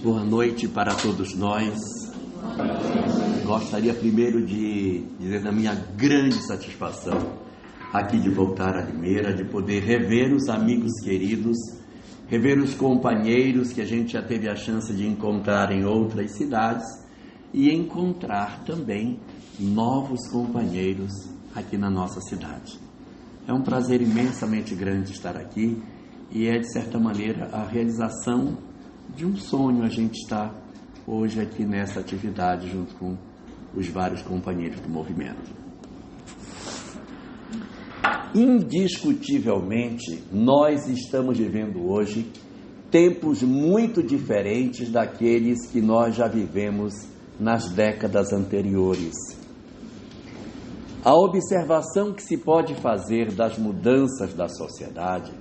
Boa noite para todos nós. Gostaria primeiro de dizer da minha grande satisfação aqui de voltar a Limeira, de poder rever os amigos queridos, rever os companheiros que a gente já teve a chance de encontrar em outras cidades e encontrar também novos companheiros aqui na nossa cidade. É um prazer imensamente grande estar aqui e é, de certa maneira, a realização de um sonho. A gente está hoje aqui nessa atividade junto com os vários companheiros do movimento. Indiscutivelmente, nós estamos vivendo hoje tempos muito diferentes daqueles que nós já vivemos nas décadas anteriores. A observação que se pode fazer das mudanças da sociedade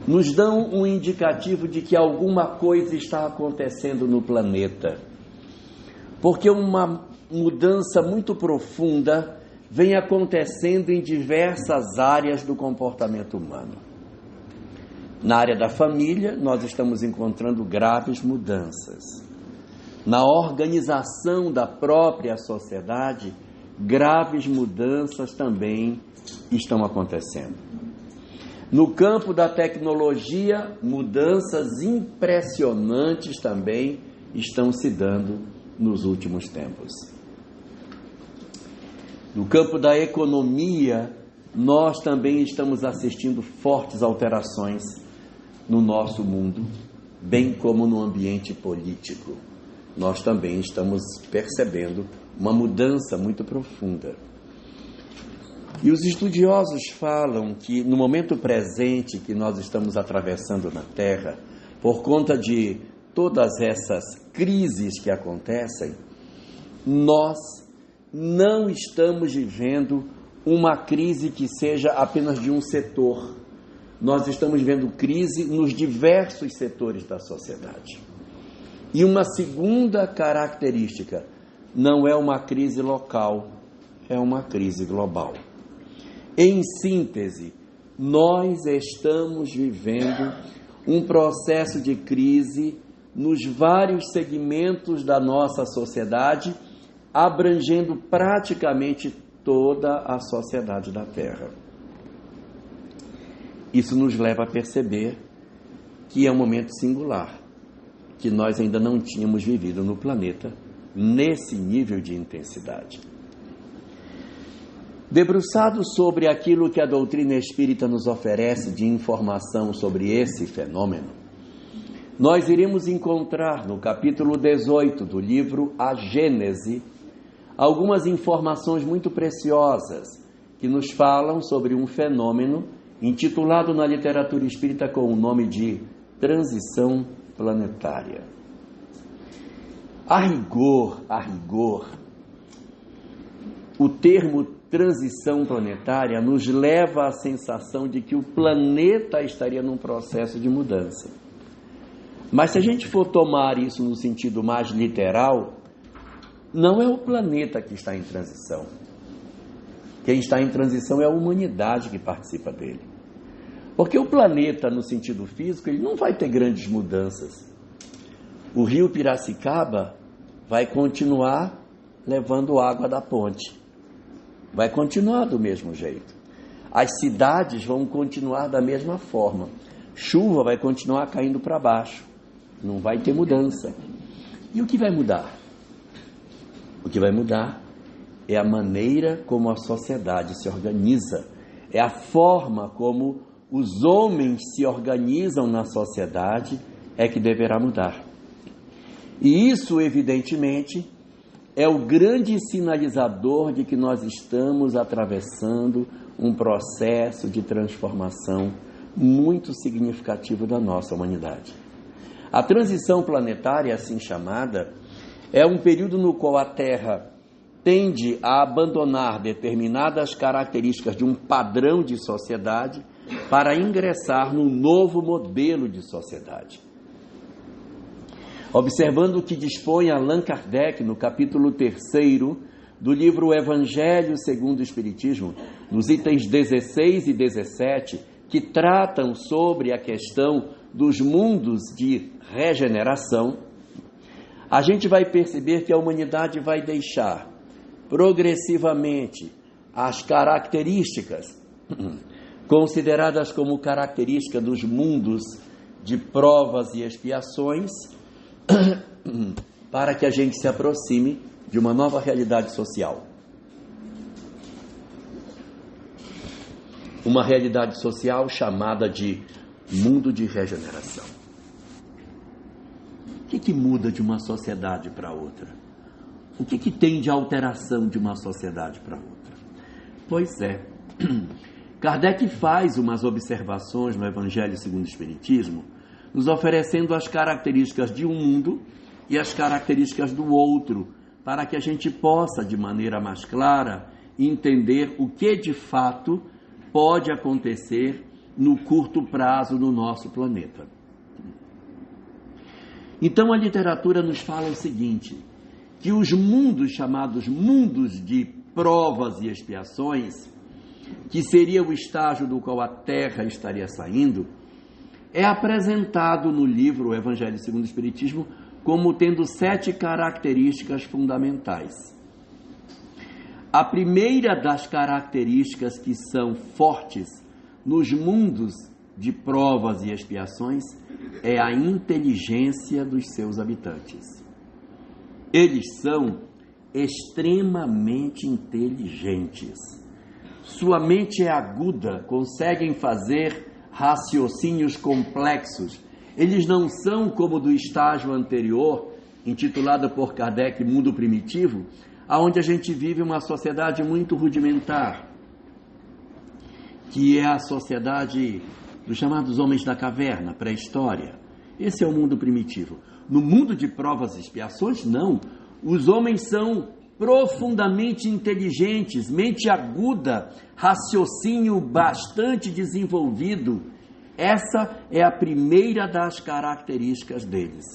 nos dão um indicativo de que alguma coisa está acontecendo no planeta, porque uma mudança muito profunda vem acontecendo em diversas áreas do comportamento humano. Na área da família, nós estamos encontrando graves mudanças. Na organização da própria sociedade, graves mudanças também estão acontecendo. No campo da tecnologia, mudanças impressionantes também estão se dando nos últimos tempos. No campo da economia, nós também estamos assistindo fortes alterações no nosso mundo, bem como no ambiente político. Nós também estamos percebendo uma mudança muito profunda. E os estudiosos falam que no momento presente que nós estamos atravessando na Terra, por conta de todas essas crises que acontecem, nós não estamos vivendo uma crise que seja apenas de um setor. Nós estamos vivendo crise nos diversos setores da sociedade. E uma segunda característica, não é uma crise local, é uma crise global. Em síntese, nós estamos vivendo um processo de crise nos vários segmentos da nossa sociedade, abrangendo praticamente toda a sociedade da Terra. Isso nos leva a perceber que é um momento singular, que nós ainda não tínhamos vivido no planeta nesse nível de intensidade. Debruçado sobre aquilo que a doutrina espírita nos oferece de informação sobre esse fenômeno, nós iremos encontrar no capítulo 18 do livro A Gênese algumas informações muito preciosas que nos falam sobre um fenômeno intitulado na literatura espírita com o nome de transição planetária. A rigor, o termo transição planetária nos leva à sensação de que o planeta estaria num processo de mudança. Mas se a gente for tomar isso no sentido mais literal, não é o planeta que está em transição. Quem está em transição é a humanidade que participa dele. Porque o planeta, no sentido físico, ele não vai ter grandes mudanças. O rio Piracicaba vai continuar levando água da ponte. Vai continuar do mesmo jeito. As cidades vão continuar da mesma forma. Chuva vai continuar caindo para baixo. Não vai ter mudança. E o que vai mudar? O que vai mudar é a maneira como a sociedade se organiza. É a forma como os homens se organizam na sociedade é que deverá mudar. E isso, evidentemente, é o grande sinalizador de que nós estamos atravessando um processo de transformação muito significativo da nossa humanidade. A transição planetária, assim chamada, é um período no qual a Terra tende a abandonar determinadas características de um padrão de sociedade para ingressar num novo modelo de sociedade. Observando o que dispõe Allan Kardec no capítulo 3º do livro Evangelho segundo o Espiritismo, nos itens 16 e 17, que tratam sobre a questão dos mundos de regeneração, a gente vai perceber que a humanidade vai deixar progressivamente as características consideradas como características dos mundos de provas e expiações, para que a gente se aproxime de uma nova realidade social. Uma realidade social chamada de mundo de regeneração. O que muda de uma sociedade para outra? O que tem de alteração de uma sociedade para outra? Pois é, Kardec faz umas observações no Evangelho segundo o Espiritismo, nos oferecendo as características de um mundo e as características do outro, para que a gente possa, de maneira mais clara, entender o que de fato pode acontecer no curto prazo no nosso planeta. Então a literatura nos fala o seguinte, que os mundos chamados mundos de provas e expiações, que seria o estágio do qual a Terra estaria saindo, é apresentado no livro Evangelho segundo o Espiritismo como tendo 7 características fundamentais. A primeira das características que são fortes nos mundos de provas e expiações é a inteligência dos seus habitantes. Eles são extremamente inteligentes. Sua mente é aguda, conseguem fazer raciocínios complexos. Eles não são como do estágio anterior, intitulado por Kardec Mundo Primitivo, onde a gente vive uma sociedade muito rudimentar, que é a sociedade dos chamados homens da caverna, pré-história. Esse é o mundo primitivo. No mundo de provas e expiações, não. Os homens são profundamente inteligentes, mente aguda, raciocínio bastante desenvolvido. Essa é a primeira das características deles.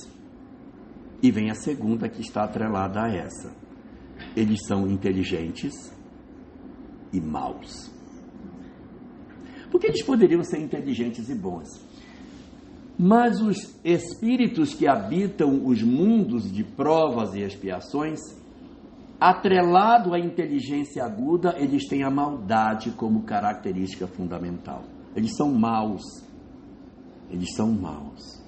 E vem a segunda que está atrelada a essa. Eles são inteligentes e maus. Porque eles poderiam ser inteligentes e bons. Mas os espíritos que habitam os mundos de provas e expiações, atrelado à inteligência aguda, eles têm a maldade como característica fundamental. Eles são maus. Eles são maus.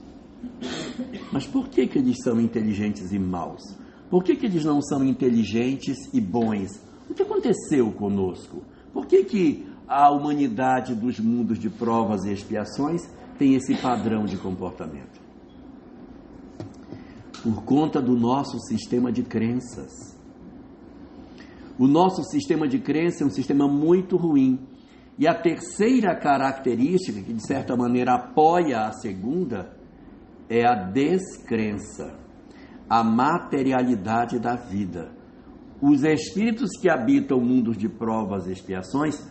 Mas por que eles são inteligentes e maus? Por que eles não são inteligentes e bons? O que aconteceu conosco? Por que a humanidade dos mundos de provas e expiações tem esse padrão de comportamento? Por conta do nosso sistema de crenças. O nosso sistema de crença é um sistema muito ruim. E a terceira característica, que de certa maneira apoia a segunda, é a descrença, a materialidade da vida. Os espíritos que habitam mundos de provas e expiações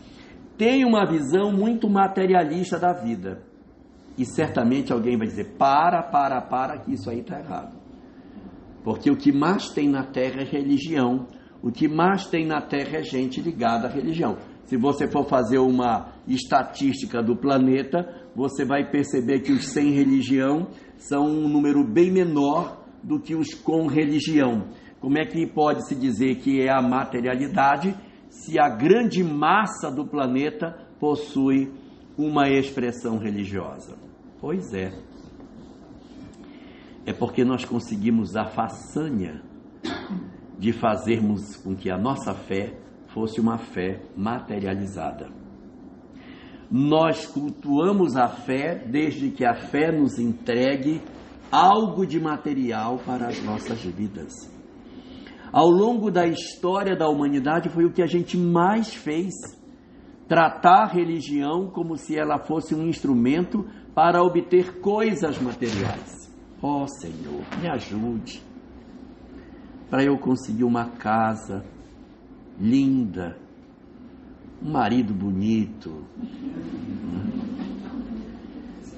têm uma visão muito materialista da vida. E certamente alguém vai dizer, para, que isso aí está errado. Porque o que mais tem na Terra é religião. O que mais tem na Terra é gente ligada à religião. Se você for fazer uma estatística do planeta, você vai perceber que os sem religião são um número bem menor do que os com religião. Como é que pode-se dizer que é a materialidade se a grande massa do planeta possui uma expressão religiosa? Pois é. É porque nós conseguimos a façanha de fazermos com que a nossa fé fosse uma fé materializada. Nós cultuamos a fé desde que a fé nos entregue algo de material para as nossas vidas. Ao longo da história da humanidade foi o que a gente mais fez, tratar a religião como se ela fosse um instrumento para obter coisas materiais. Ó Senhor, me ajude, para eu conseguir uma casa linda, um marido bonito,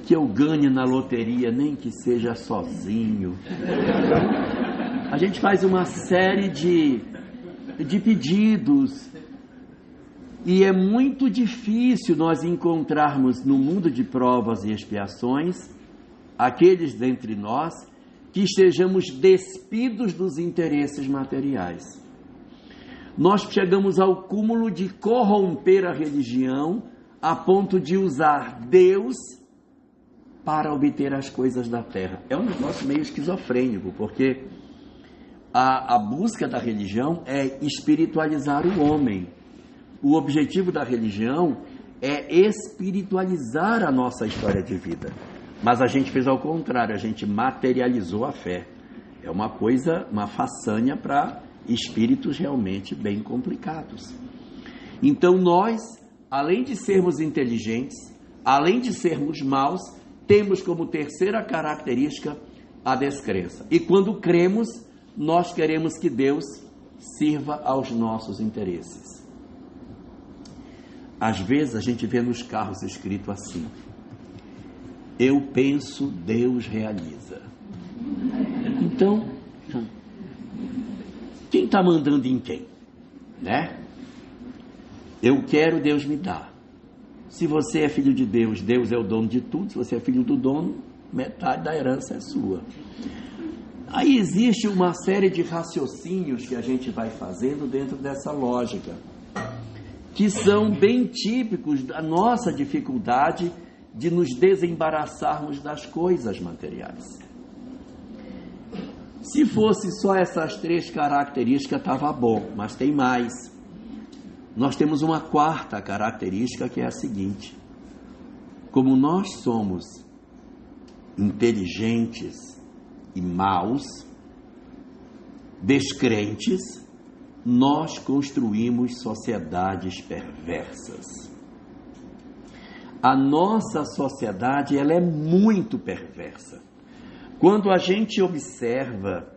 que eu ganhe na loteria, nem que seja sozinho. A gente faz uma série de pedidos e é muito difícil nós encontrarmos no mundo de provas e expiações aqueles dentre nós que estejamos despidos dos interesses materiais. Nós chegamos ao cúmulo de corromper a religião a ponto de usar Deus para obter as coisas da terra. É um negócio meio esquizofrênico, porque a busca da religião é espiritualizar o homem. O objetivo da religião é espiritualizar a nossa história de vida. Mas a gente fez ao contrário, a gente materializou a fé. É uma coisa, uma façanha para espíritos realmente bem complicados. Então nós, além de sermos inteligentes, além de sermos maus, temos como terceira característica a descrença. E quando cremos, nós queremos que Deus sirva aos nossos interesses. Às vezes a gente vê nos carros escrito assim: eu penso, Deus realiza. Então, quem está mandando em quem? Né? Eu quero, Deus me dá. Se você é filho de Deus, Deus é o dono de tudo. Se você é filho do dono, metade da herança é sua. Aí existe uma série de raciocínios que a gente vai fazendo dentro dessa lógica, que são bem típicos da nossa dificuldade de nos desembaraçarmos das coisas materiais. Se fosse só essas três características, estava bom, mas tem mais. Nós temos uma quarta característica, que é a seguinte: como nós somos inteligentes e maus, descrentes, nós construímos sociedades perversas. A nossa sociedade, ela é muito perversa. Quando a gente observa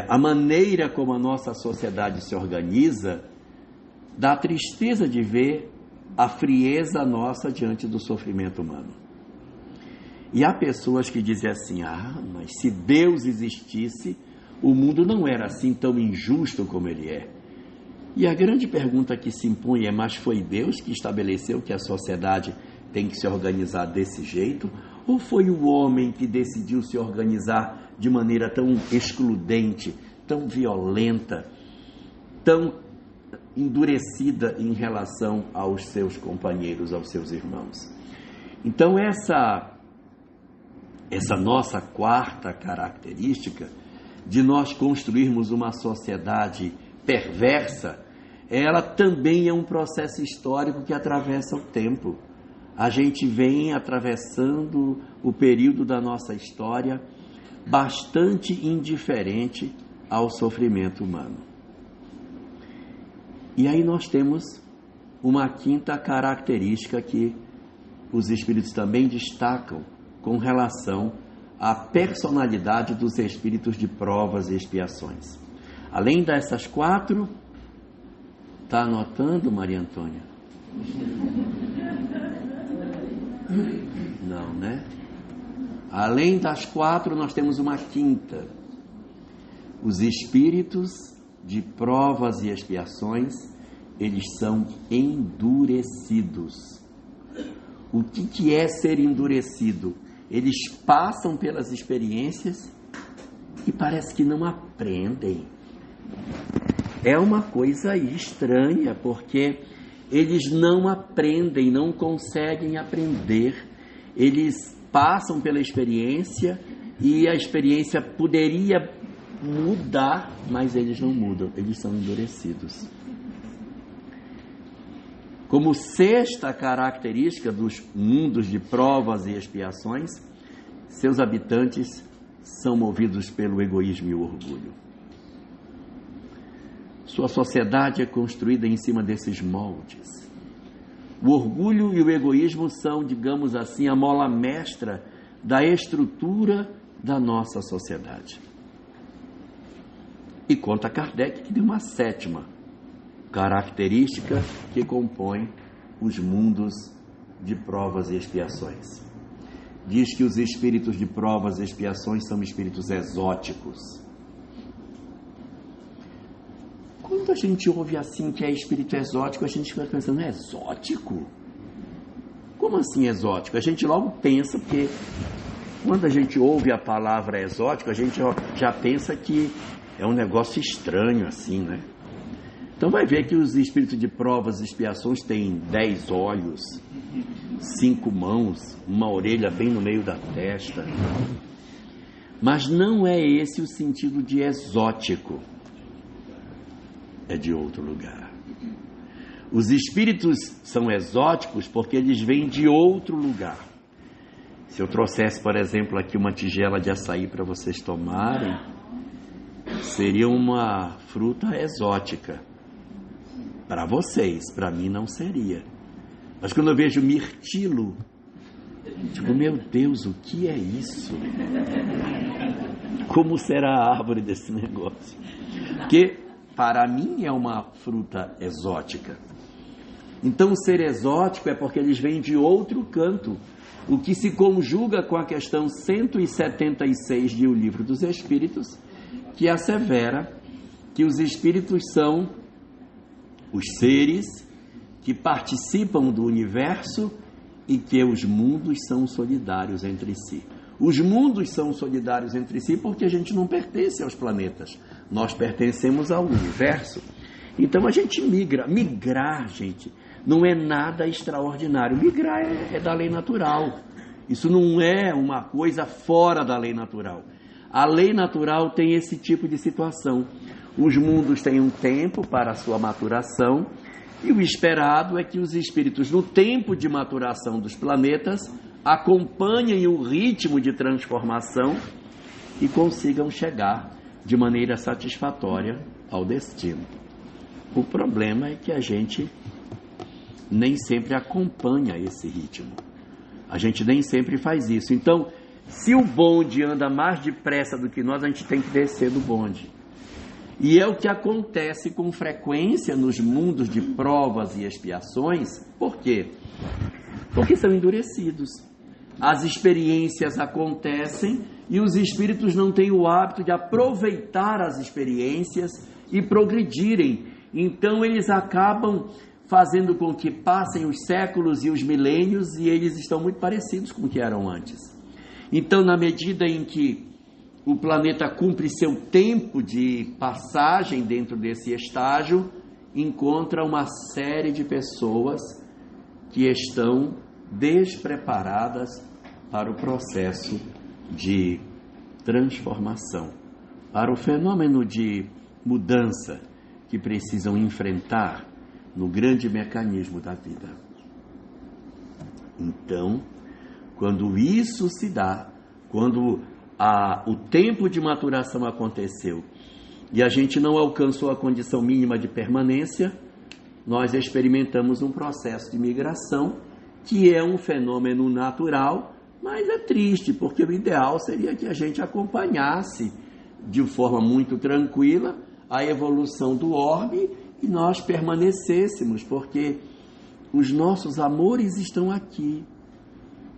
a maneira como a nossa sociedade se organiza, dá tristeza de ver a frieza nossa diante do sofrimento humano. E há pessoas que dizem assim: mas se Deus existisse, o mundo não era assim tão injusto como ele é. E a grande pergunta que se impõe é: mas foi Deus que estabeleceu que a sociedade tem que se organizar desse jeito? Ou foi o homem que decidiu se organizar de maneira tão excludente, tão violenta, tão endurecida em relação aos seus companheiros, aos seus irmãos? Então essa nossa quarta característica de nós construirmos uma sociedade perversa, ela também é um processo histórico que atravessa o tempo. A gente vem atravessando o período da nossa história bastante indiferente ao sofrimento humano. E aí nós temos uma quinta característica que os espíritos também destacam com relação à personalidade dos espíritos de provas e expiações. Além dessas quatro, está anotando, Maria Antônia? Não, né? Além das quatro, nós temos uma quinta. Os espíritos de provas e expiações, eles são endurecidos. O que é ser endurecido? Eles passam pelas experiências e parece que não aprendem. É uma coisa estranha, porque eles não aprendem, não conseguem aprender. Eles passam pela experiência e a experiência poderia mudar, mas eles não mudam, eles são endurecidos. Como sexta característica dos mundos de provas e expiações, seus habitantes são movidos pelo egoísmo e o orgulho. Sua sociedade é construída em cima desses moldes. O orgulho e o egoísmo são, digamos assim, a mola mestra da estrutura da nossa sociedade. E conta Kardec que tem uma sétima característica que compõe os mundos de provas e expiações. Diz que os espíritos de provas e expiações são espíritos exóticos. Quando a gente ouve assim que é espírito exótico, a gente fica pensando: é exótico? Como assim exótico? A gente logo pensa, porque Quando a gente ouve a palavra exótico, a gente já pensa que é um negócio estranho assim, né? Então vai ver que os espíritos de provas e expiações têm 10 olhos, 5 mãos, uma orelha bem no meio da testa. Mas não é esse o sentido de exótico. É de outro lugar. Os espíritos são exóticos porque eles vêm de outro lugar. Se eu trouxesse, por exemplo, aqui uma tigela de açaí para vocês tomarem, seria uma fruta exótica. Para vocês, para mim não seria. Mas quando eu vejo mirtilo, digo, meu Deus, o que é isso? Como será a árvore desse negócio? Porque para mim é uma fruta exótica. Então o ser exótico é porque eles vêm de outro canto, o que se conjuga com a questão 176 de O Livro dos Espíritos, que assevera que os espíritos são os seres que participam do universo e que os mundos são solidários entre si. Os mundos são solidários entre si porque a gente não pertence aos planetas. Nós pertencemos ao universo. Então a gente migra. Migrar, gente, não é nada extraordinário. Migrar é da lei natural. Isso não é uma coisa fora da lei natural. A lei natural tem esse tipo de situação. Os mundos têm um tempo para a sua maturação, e o esperado é que os espíritos, no tempo de maturação dos planetas, acompanhem o ritmo de transformação e consigam chegar de maneira satisfatória ao destino. O problema é que a gente nem sempre acompanha esse ritmo. A gente nem sempre faz isso. Então, se o bonde anda mais depressa do que nós, a gente tem que descer do bonde. E é o que acontece com frequência nos mundos de provas e expiações. Por quê? Porque são endurecidos. As experiências acontecem e os espíritos não têm o hábito de aproveitar as experiências e progredirem. Então eles acabam fazendo com que passem os séculos e os milênios e eles estão muito parecidos com o que eram antes. Então, na medida em que o planeta cumpre seu tempo de passagem dentro desse estágio, encontra uma série de pessoas que estão despreparadas para o processo de transformação, para o fenômeno de mudança que precisam enfrentar no grande mecanismo da vida. Então, quando isso se dá, quando o tempo de maturação aconteceu e a gente não alcançou a condição mínima de permanência, nós experimentamos um processo de migração que é um fenômeno natural, mas é triste, porque o ideal seria que a gente acompanhasse de forma muito tranquila a evolução do orbe e nós permanecêssemos, porque os nossos amores estão aqui,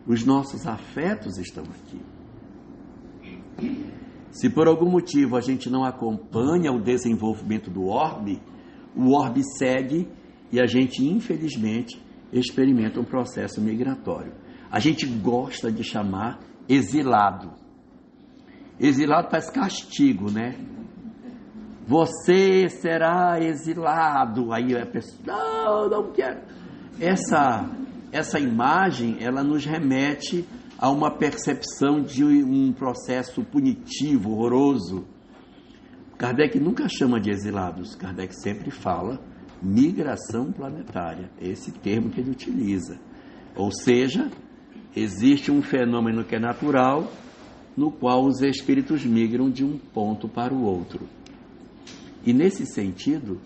os nossos afetos estão aqui. Se por algum motivo a gente não acompanha o desenvolvimento do orbe, o orbe segue e a gente, infelizmente, experimenta um processo migratório. A gente gosta de chamar exilado. Exilado parece castigo, né? Você será exilado. Aí a pessoa, não quero. Essa imagem, ela nos remete a uma percepção de um processo punitivo, horroroso. Kardec nunca chama de exilados. Kardec sempre fala migração planetária. É esse termo que ele utiliza. Ou seja, existe um fenômeno que é natural, no qual os espíritos migram de um ponto para o outro. E nesse sentido,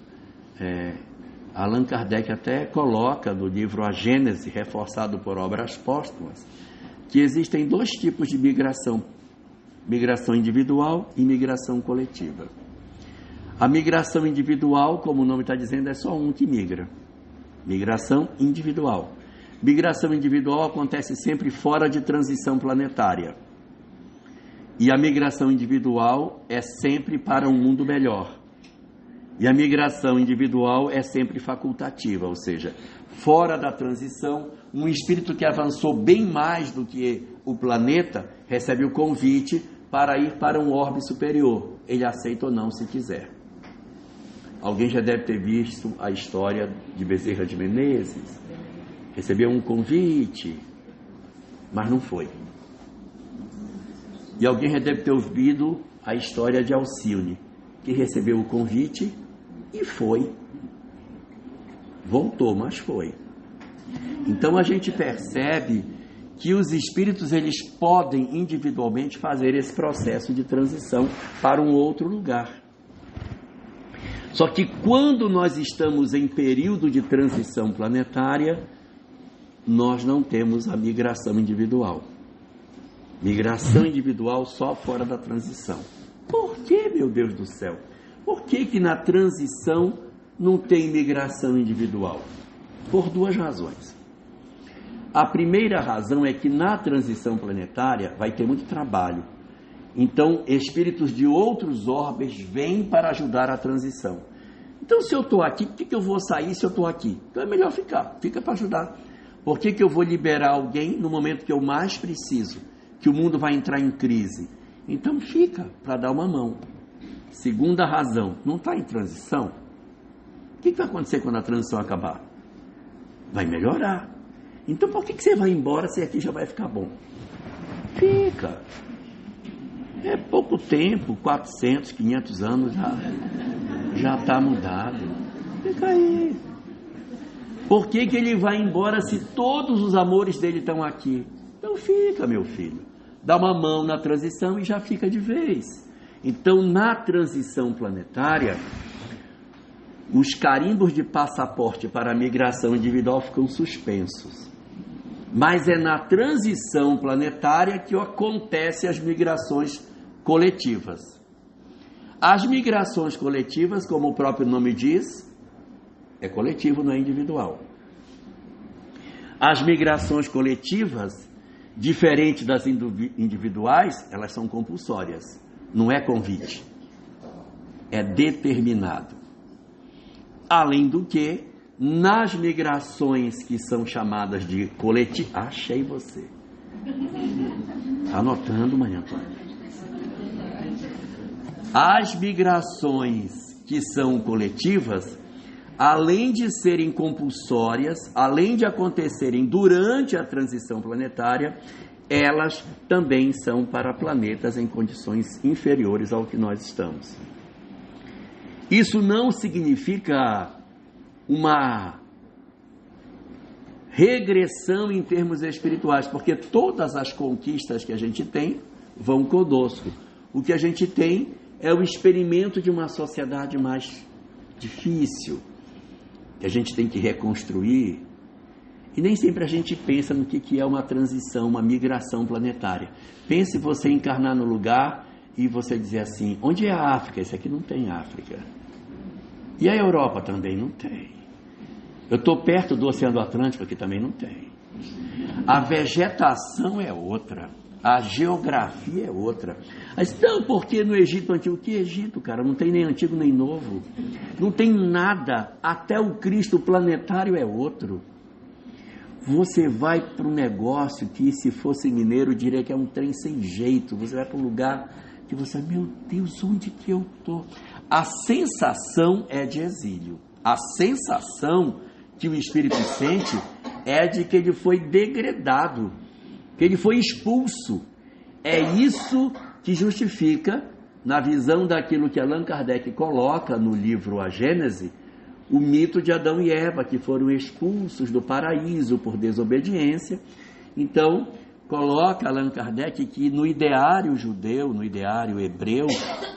Allan Kardec até coloca no livro A Gênese, reforçado por obras póstumas, que existem 2 tipos de migração: migração individual e migração coletiva. A migração individual, como o nome está dizendo, é só um que migra. Migração individual. Migração individual acontece sempre fora de transição planetária. E a migração individual é sempre para um mundo melhor. E a migração individual é sempre facultativa, ou seja, fora da transição, um espírito que avançou bem mais do que o planeta recebe o convite para ir para um orbe superior. Ele aceita ou não, se quiser. Alguém já deve ter visto a história de Bezerra de Menezes. Recebeu um convite, mas não foi. E alguém já deve ter ouvido a história de Alcione, que recebeu o convite e foi. Voltou, mas foi. Então a gente percebe que os espíritos, eles podem individualmente fazer esse processo de transição para um outro lugar. Só que quando nós estamos em período de transição planetária, nós não temos a migração individual. Migração individual só fora da transição. Por que, meu Deus do céu? Por que na transição não tem migração individual? Por duas razões. A primeira razão é que na transição planetária vai ter muito trabalho. Então, espíritos de outros orbes vêm para ajudar a transição. Então, se eu estou aqui, por que eu vou sair se eu estou aqui? Então é melhor ficar, fica para ajudar. Por que eu vou liberar alguém no momento que eu mais preciso? Que o mundo vai entrar em crise? Então fica para dar uma mão. Segunda razão, não está em transição? O que vai acontecer quando a transição acabar? Vai melhorar. Então por que você vai embora se aqui já vai ficar bom? Fica. É pouco tempo, 400, 500 anos já está mudado. Fica aí. Por que ele vai embora se todos os amores dele estão aqui? Então fica, meu filho. Dá uma mão na transição e já fica de vez. Então, na transição planetária, os carimbos de passaporte para a migração individual ficam suspensos. Mas é na transição planetária que acontecem as migrações coletivas. As migrações coletivas, como o próprio nome diz, é coletivo, não é individual. As migrações coletivas, diferente das individuais, elas são compulsórias. Não é convite. É determinado. Além do que, nas migrações que são chamadas de coletivas... Achei você. Está anotando, Maria Antônia? As migrações que são coletivas, além de serem compulsórias, além de acontecerem durante a transição planetária, elas também são para planetas em condições inferiores ao que nós estamos. Isso não significa uma regressão em termos espirituais, porque todas as conquistas que a gente tem vão conosco. O que a gente tem é o experimento de uma sociedade mais difícil, que a gente tem que reconstruir, e nem sempre a gente pensa no que é uma transição, uma migração planetária. Pense você encarnar no lugar e você dizer assim, onde é a África? Esse aqui não tem África. E a Europa também não tem. Eu estou perto do Oceano Atlântico, aqui também não tem. A vegetação é outra, a geografia é outra. Mas não, porque no Egito Antigo? Que Egito, cara? Não tem nem antigo nem novo. Não tem nada. Até o Cristo planetário é outro. Você vai para um negócio que, se fosse mineiro, diria que é um trem sem jeito. Você vai para um lugar que você, meu Deus, onde que eu estou? A sensação é de exílio. A sensação que o espírito sente é de que ele foi degradado, que ele foi expulso. É isso que justifica, na visão daquilo que Allan Kardec coloca no livro A Gênese, o mito de Adão e Eva, que foram expulsos do paraíso por desobediência. Então, coloca Allan Kardec que no ideário judeu, no ideário hebreu,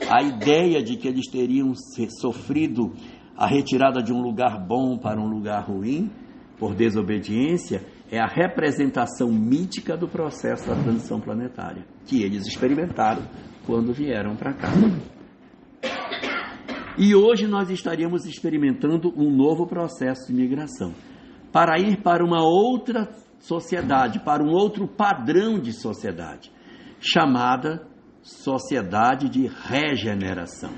a ideia de que eles teriam sofrido a retirada de um lugar bom para um lugar ruim, por desobediência, é a representação mítica do processo da transição planetária, que eles experimentaram quando vieram para cá. E hoje nós estaríamos experimentando um novo processo de migração, para ir para uma outra sociedade, para um outro padrão de sociedade, chamada sociedade de regeneração.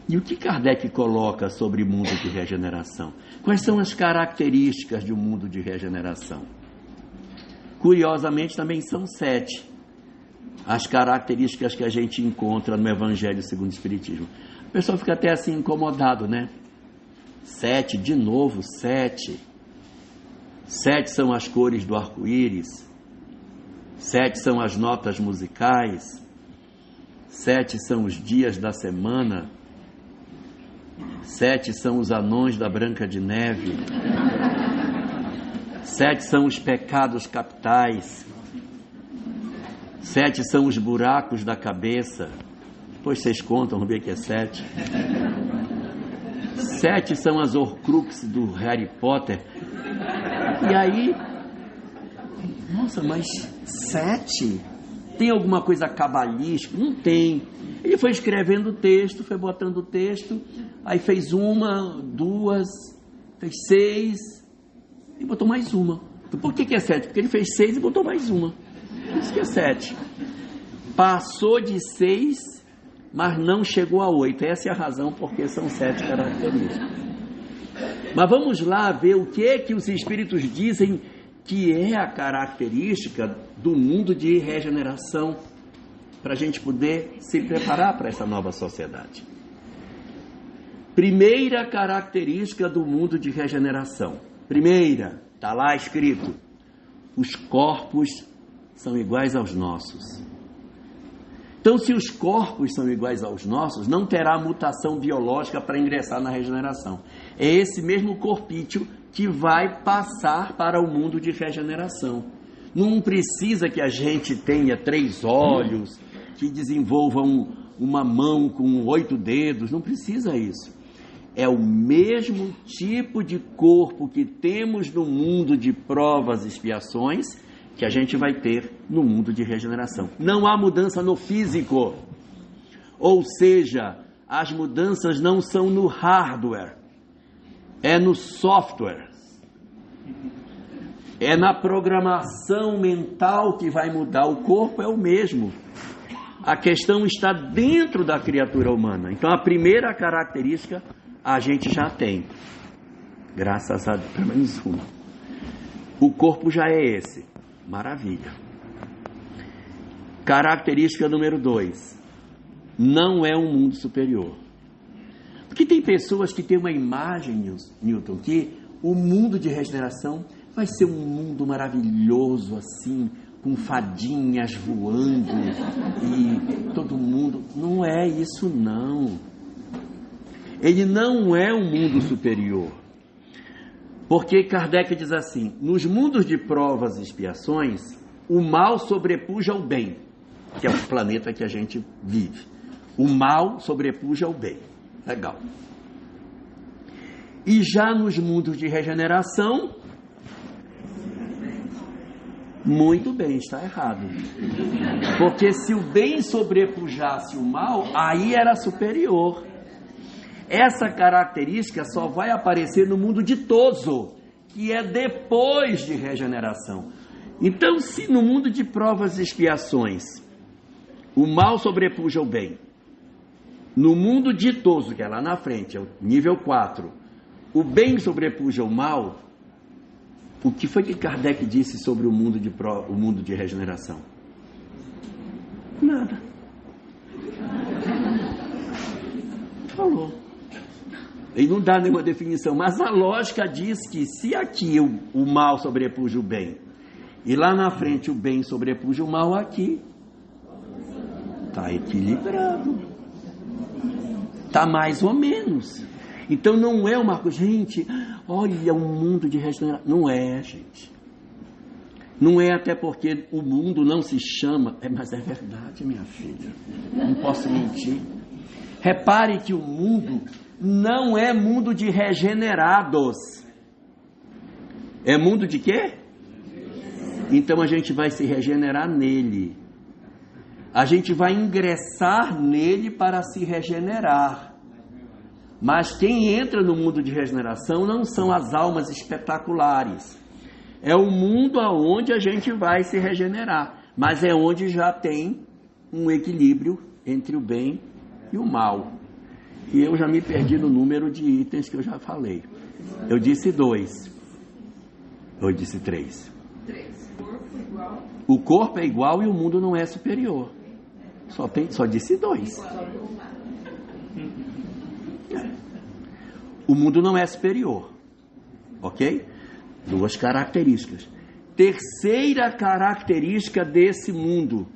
E o que Kardec coloca sobre o mundo de regeneração? Quais são as características de um mundo de regeneração? Curiosamente, também são 7 as características que a gente encontra no Evangelho segundo o Espiritismo. O pessoal fica até assim incomodado, né? 7, de novo, 7. 7 são as cores do arco-íris. 7 são as notas musicais. 7 são os dias da semana. 7 são os anões da Branca de Neve. 7 são os pecados capitais. 7 são os buracos da cabeça. Depois vocês contam, vamos ver que é 7. 7 são as horcruxes do Harry Potter. E aí, nossa, mas 7? Tem alguma coisa cabalística? Não tem. Ele foi escrevendo o texto, foi botando o texto, aí fez 1, 2, fez 6 e botou mais uma. Então, por que é 7? Porque ele fez 6 e botou mais uma. Por isso que é 7. Passou de 6, mas não chegou a 8. Essa é a razão porque são 7 características. Mas vamos lá ver o que é que os espíritos dizem que é a característica do mundo de regeneração, para a gente poder se preparar para essa nova sociedade. Primeira característica do mundo de regeneração. Primeira, está lá escrito: os corpos são iguais aos nossos. Então, se os corpos são iguais aos nossos, não terá mutação biológica para ingressar na regeneração. É esse mesmo corpício que vai passar para o mundo de regeneração. Não precisa que a gente tenha 3 olhos, que desenvolva uma mão com 8 dedos, não precisa isso. É o mesmo tipo de corpo que temos no mundo de provas e expiações, que a gente vai ter no mundo de regeneração. Não há mudança no físico. Ou seja, as mudanças não são no hardware, é no software. É na programação mental que vai mudar. O corpo é o mesmo. A questão está dentro da criatura humana. Então, a primeira característica a gente já tem. Graças a Deus, pelo menos uma. O corpo já é esse. Maravilha. Característica número 2. Não é um mundo superior. Porque tem pessoas que têm uma imagem, Newton, que o mundo de regeneração vai ser um mundo maravilhoso, assim, com fadinhas voando e todo mundo. Não é isso, não. Ele não é um mundo superior. Porque Kardec diz assim: nos mundos de provas e expiações, o mal sobrepuja o bem, que é o planeta que a gente vive. O mal sobrepuja o bem. Legal. E já nos mundos de regeneração, muito bem, está errado. Porque se o bem sobrepujasse o mal, aí era superior. Essa característica só vai aparecer no mundo ditoso, que é depois de regeneração. Então, se no mundo de provas e expiações, o mal sobrepuja o bem, no mundo ditoso, que é lá na frente, é o nível 4, o bem sobrepuja o mal, o que foi que Kardec disse sobre o mundo de regeneração? Nada. Falou. Ele não dá nenhuma definição, mas a lógica diz que se aqui o mal sobrepuja o bem, e lá na frente o bem sobrepuja o mal, aqui está equilibrado. Está mais ou menos. Então não é uma coisa, gente, olha um mundo de regeneração. Não é, gente. Não é, até porque o mundo não se chama. Mas é verdade, minha filha. Não posso mentir. Repare que o mundo não é mundo de regenerados. É mundo de quê? Então a gente vai se regenerar nele. A gente vai ingressar nele para se regenerar. Mas quem entra no mundo de regeneração não são as almas espetaculares. É o mundo aonde a gente vai se regenerar. Mas é onde já tem um equilíbrio entre o bem e o mal. E eu já me perdi no número de itens que eu já falei. Eu disse 2. Eu disse 3. 3. Corpo O corpo é igual e o mundo não é superior. Só disse dois. O mundo não é superior. Ok? Duas características. Terceira característica desse mundo.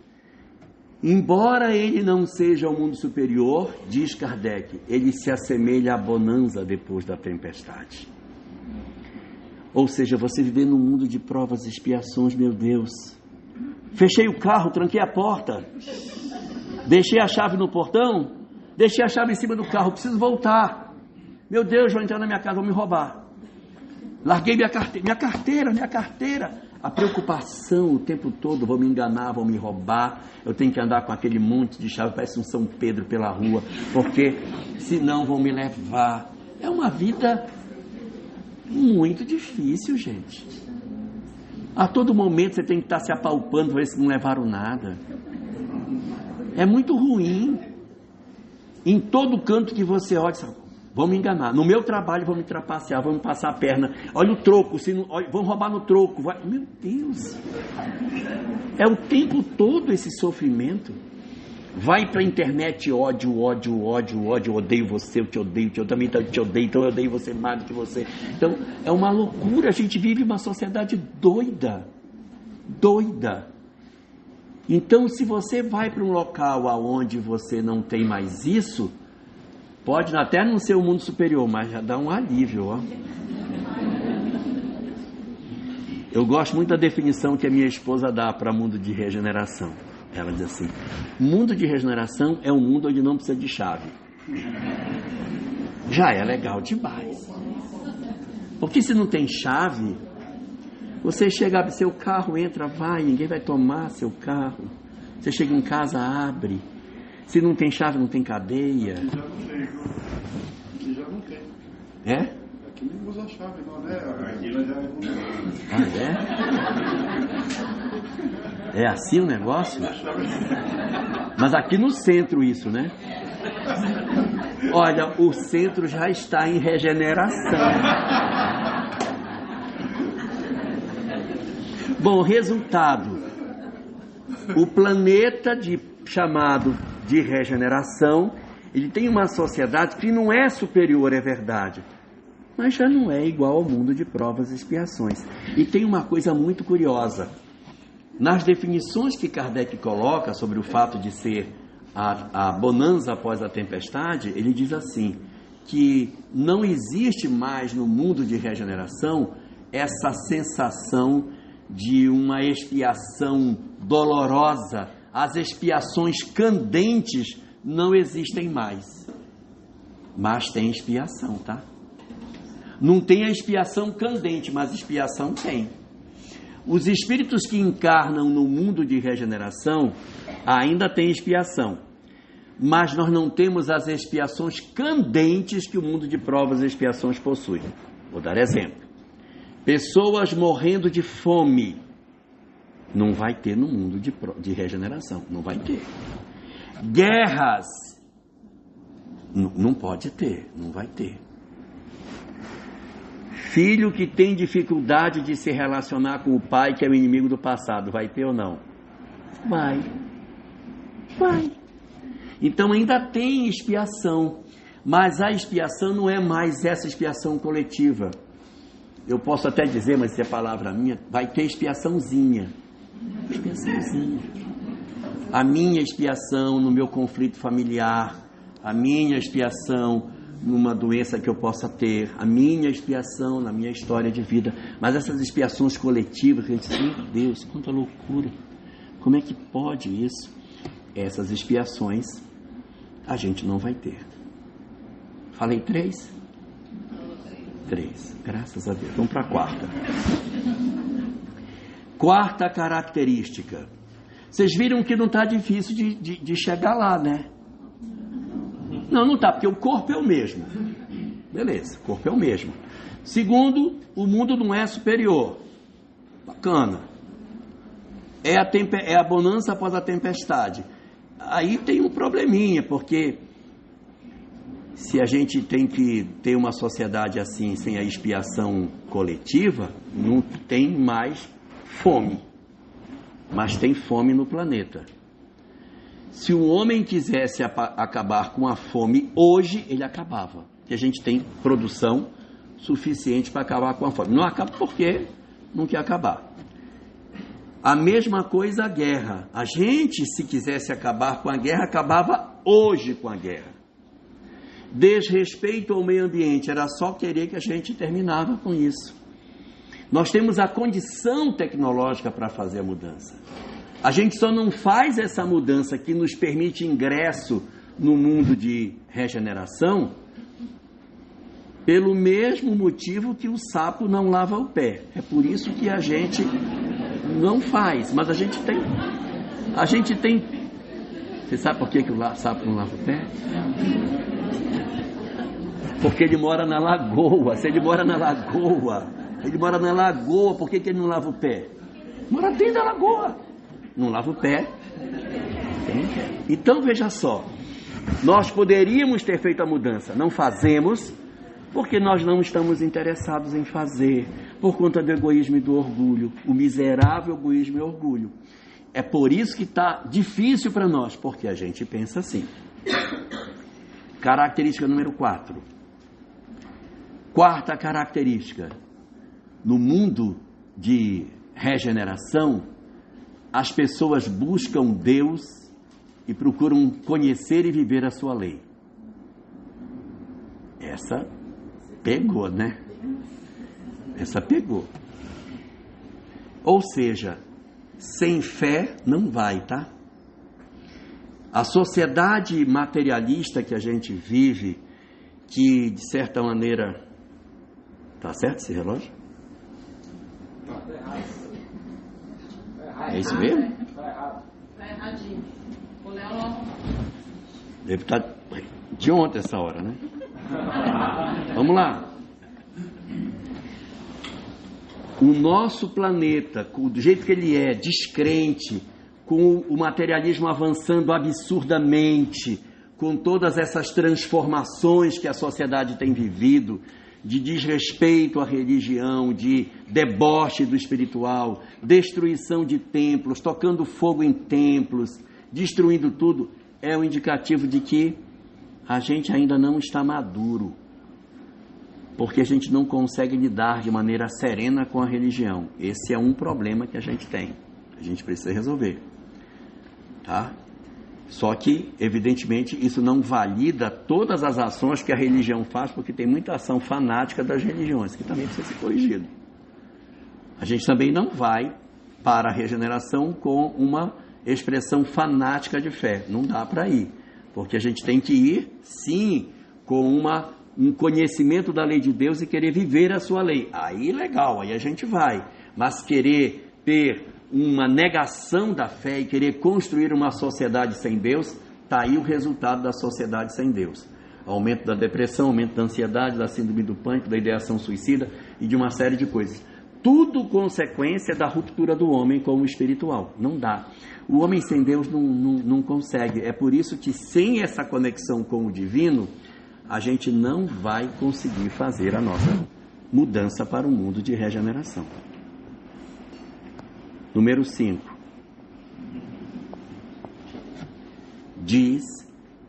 Embora ele não seja o mundo superior, diz Kardec, ele se assemelha à bonança depois da tempestade. Ou seja, você viver num mundo de provas e expiações, meu Deus. Fechei o carro, tranquei a porta, deixei a chave no portão, deixei a chave em cima do carro, preciso voltar. Meu Deus, vou entrar na minha casa, vão me roubar. Larguei minha carteira. A preocupação o tempo todo, vão me enganar, vão me roubar, eu tenho que andar com aquele monte de chave, parece um São Pedro pela rua, porque senão vão me levar. É uma vida muito difícil, gente. A todo momento você tem que estar se apalpando para ver se não levaram nada. É muito ruim. Em todo canto que você olha, vão me enganar. No meu trabalho vão me trapacear, vão me passar a perna. Olha o troco, vão roubar no troco. Meu Deus! É o tempo todo esse sofrimento. Vai para a internet, ódio. Odeio você, eu te odeio, eu também te odeio, então eu odeio você mais do que você. Então, é uma loucura. A gente vive uma sociedade doida. Então, se você vai para um local onde você não tem mais isso, pode até não ser o mundo superior, mas já dá um alívio, ó. Eu gosto muito da definição que a minha esposa dá para mundo de regeneração. Ela diz assim: mundo de regeneração é um mundo onde não precisa de chave. Já é legal demais. Porque se não tem chave, você chega, abre seu carro, entra, vai, ninguém vai tomar seu carro. Você chega em casa, abre. Se não tem chave, não tem cadeia. Aqui já não tem. É? Aqui nem usa chave, não, né? É assim o negócio? Mas aqui no centro isso, né? Olha, o centro já está em regeneração. Bom, resultado. O planeta chamado de regeneração, ele tem uma sociedade que não é superior, é verdade, mas já não é igual ao mundo de provas e expiações. E tem uma coisa muito curiosa. Nas definições que Kardec coloca sobre o fato de ser a bonança após a tempestade, ele diz assim, que não existe mais no mundo de regeneração essa sensação de uma expiação dolorosa. As expiações candentes não existem mais. Mas tem expiação, tá? Não tem a expiação candente, mas expiação tem. Os espíritos que encarnam no mundo de regeneração ainda têm expiação. Mas nós não temos as expiações candentes que o mundo de provas e expiações possui. Vou dar exemplo. Pessoas morrendo de fome. Não vai ter no mundo de regeneração. Não vai ter. Guerras. Não pode ter. Não vai ter. Filho que tem dificuldade de se relacionar com o pai, que é o inimigo do passado. Vai ter ou não? Vai. Então ainda tem expiação. Mas a expiação não é mais essa expiação coletiva. Eu posso até dizer, mas se é palavra minha, vai ter expiaçãozinha. A minha expiação no meu conflito familiar, a minha expiação numa doença que eu possa ter, a minha expiação na minha história de vida. Mas essas expiações coletivas, que a gente diz, meu Deus, quanta loucura, como é que pode isso? Essas expiações a gente não vai ter. Falei 3? 3, graças a Deus. Vamos para a quarta. Quarta característica. Vocês viram que não está difícil de chegar lá, né? Não está, porque o corpo é o mesmo. Beleza, o corpo é o mesmo. Segundo, o mundo não é superior. Bacana. É a bonança após a tempestade. Aí tem um probleminha, porque se a gente tem que ter uma sociedade assim, sem a expiação coletiva, não tem mais fome. mas tem fome no planeta. Se o homem quisesse acabar com a fome hoje, ele acabava. E a gente tem produção suficiente para acabar com a fome. Não acaba porque não quer acabar. A mesma coisa a guerra. A gente, se quisesse acabar com a guerra, acabava hoje com a guerra. Desrespeito ao meio ambiente, era só querer que a gente terminava com isso. Nós temos a condição tecnológica para fazer a mudança. A gente só não faz essa mudança que nos permite ingresso no mundo de regeneração pelo mesmo motivo que o sapo não lava o pé. É por isso que a gente não faz, mas a gente tem. Você sabe por que o sapo não lava o pé? Porque ele mora na lagoa. Se ele mora na lagoa, por que ele não lava o pé? Mora dentro da lagoa. Não lava o pé. Então veja só, nós poderíamos ter feito a mudança, não fazemos, porque nós não estamos interessados em fazer, por conta do egoísmo e do orgulho, o miserável egoísmo e orgulho. É por isso que está difícil para nós, porque a gente pensa assim. Característica número 4. Quarta característica. No mundo de regeneração, as pessoas buscam Deus e procuram conhecer e viver a sua lei. Essa pegou, né? Essa pegou. Ou seja, sem fé não vai, tá? A sociedade materialista que a gente vive, que de certa maneira... Tá certo esse relógio? É isso mesmo? Tá erradinho. O Léo não arrumou. Deve estar de ontem essa hora, né? Vamos lá. O nosso planeta, do jeito que ele é, descrente, com o materialismo avançando absurdamente, com todas essas transformações que a sociedade tem vivido, de desrespeito à religião, de deboche do espiritual, destruição de templos, tocando fogo em templos, destruindo tudo, é um indicativo de que a gente ainda não está maduro, porque a gente não consegue lidar de maneira serena com a religião. Esse é um problema que a gente tem, a gente precisa resolver, tá? Só que, evidentemente, isso não valida todas as ações que a religião faz, porque tem muita ação fanática das religiões, que também precisa ser corrigido. A gente também não vai para a regeneração com uma expressão fanática de fé. Não dá para ir, porque a gente tem que ir, sim, com um conhecimento da lei de Deus e querer viver a sua lei. Aí legal, aí a gente vai. Mas querer ter uma negação da fé e querer construir uma sociedade sem Deus, está aí o resultado da sociedade sem Deus. Aumento da depressão, aumento da ansiedade, da síndrome do pânico, da ideação suicida e de uma série de coisas. Tudo consequência da ruptura do homem com o espiritual. Não dá. O homem sem Deus não consegue. É por isso que sem essa conexão com o divino, a gente não vai conseguir fazer a nossa mudança para o mundo de regeneração. Número 5. Diz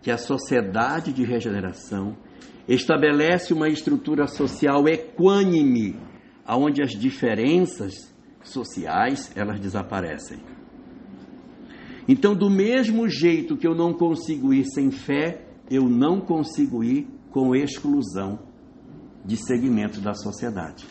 que a sociedade de regeneração estabelece uma estrutura social equânime, onde as diferenças sociais, elas desaparecem. Então, do mesmo jeito que eu não consigo ir sem fé, eu não consigo ir com exclusão de segmentos da sociedade.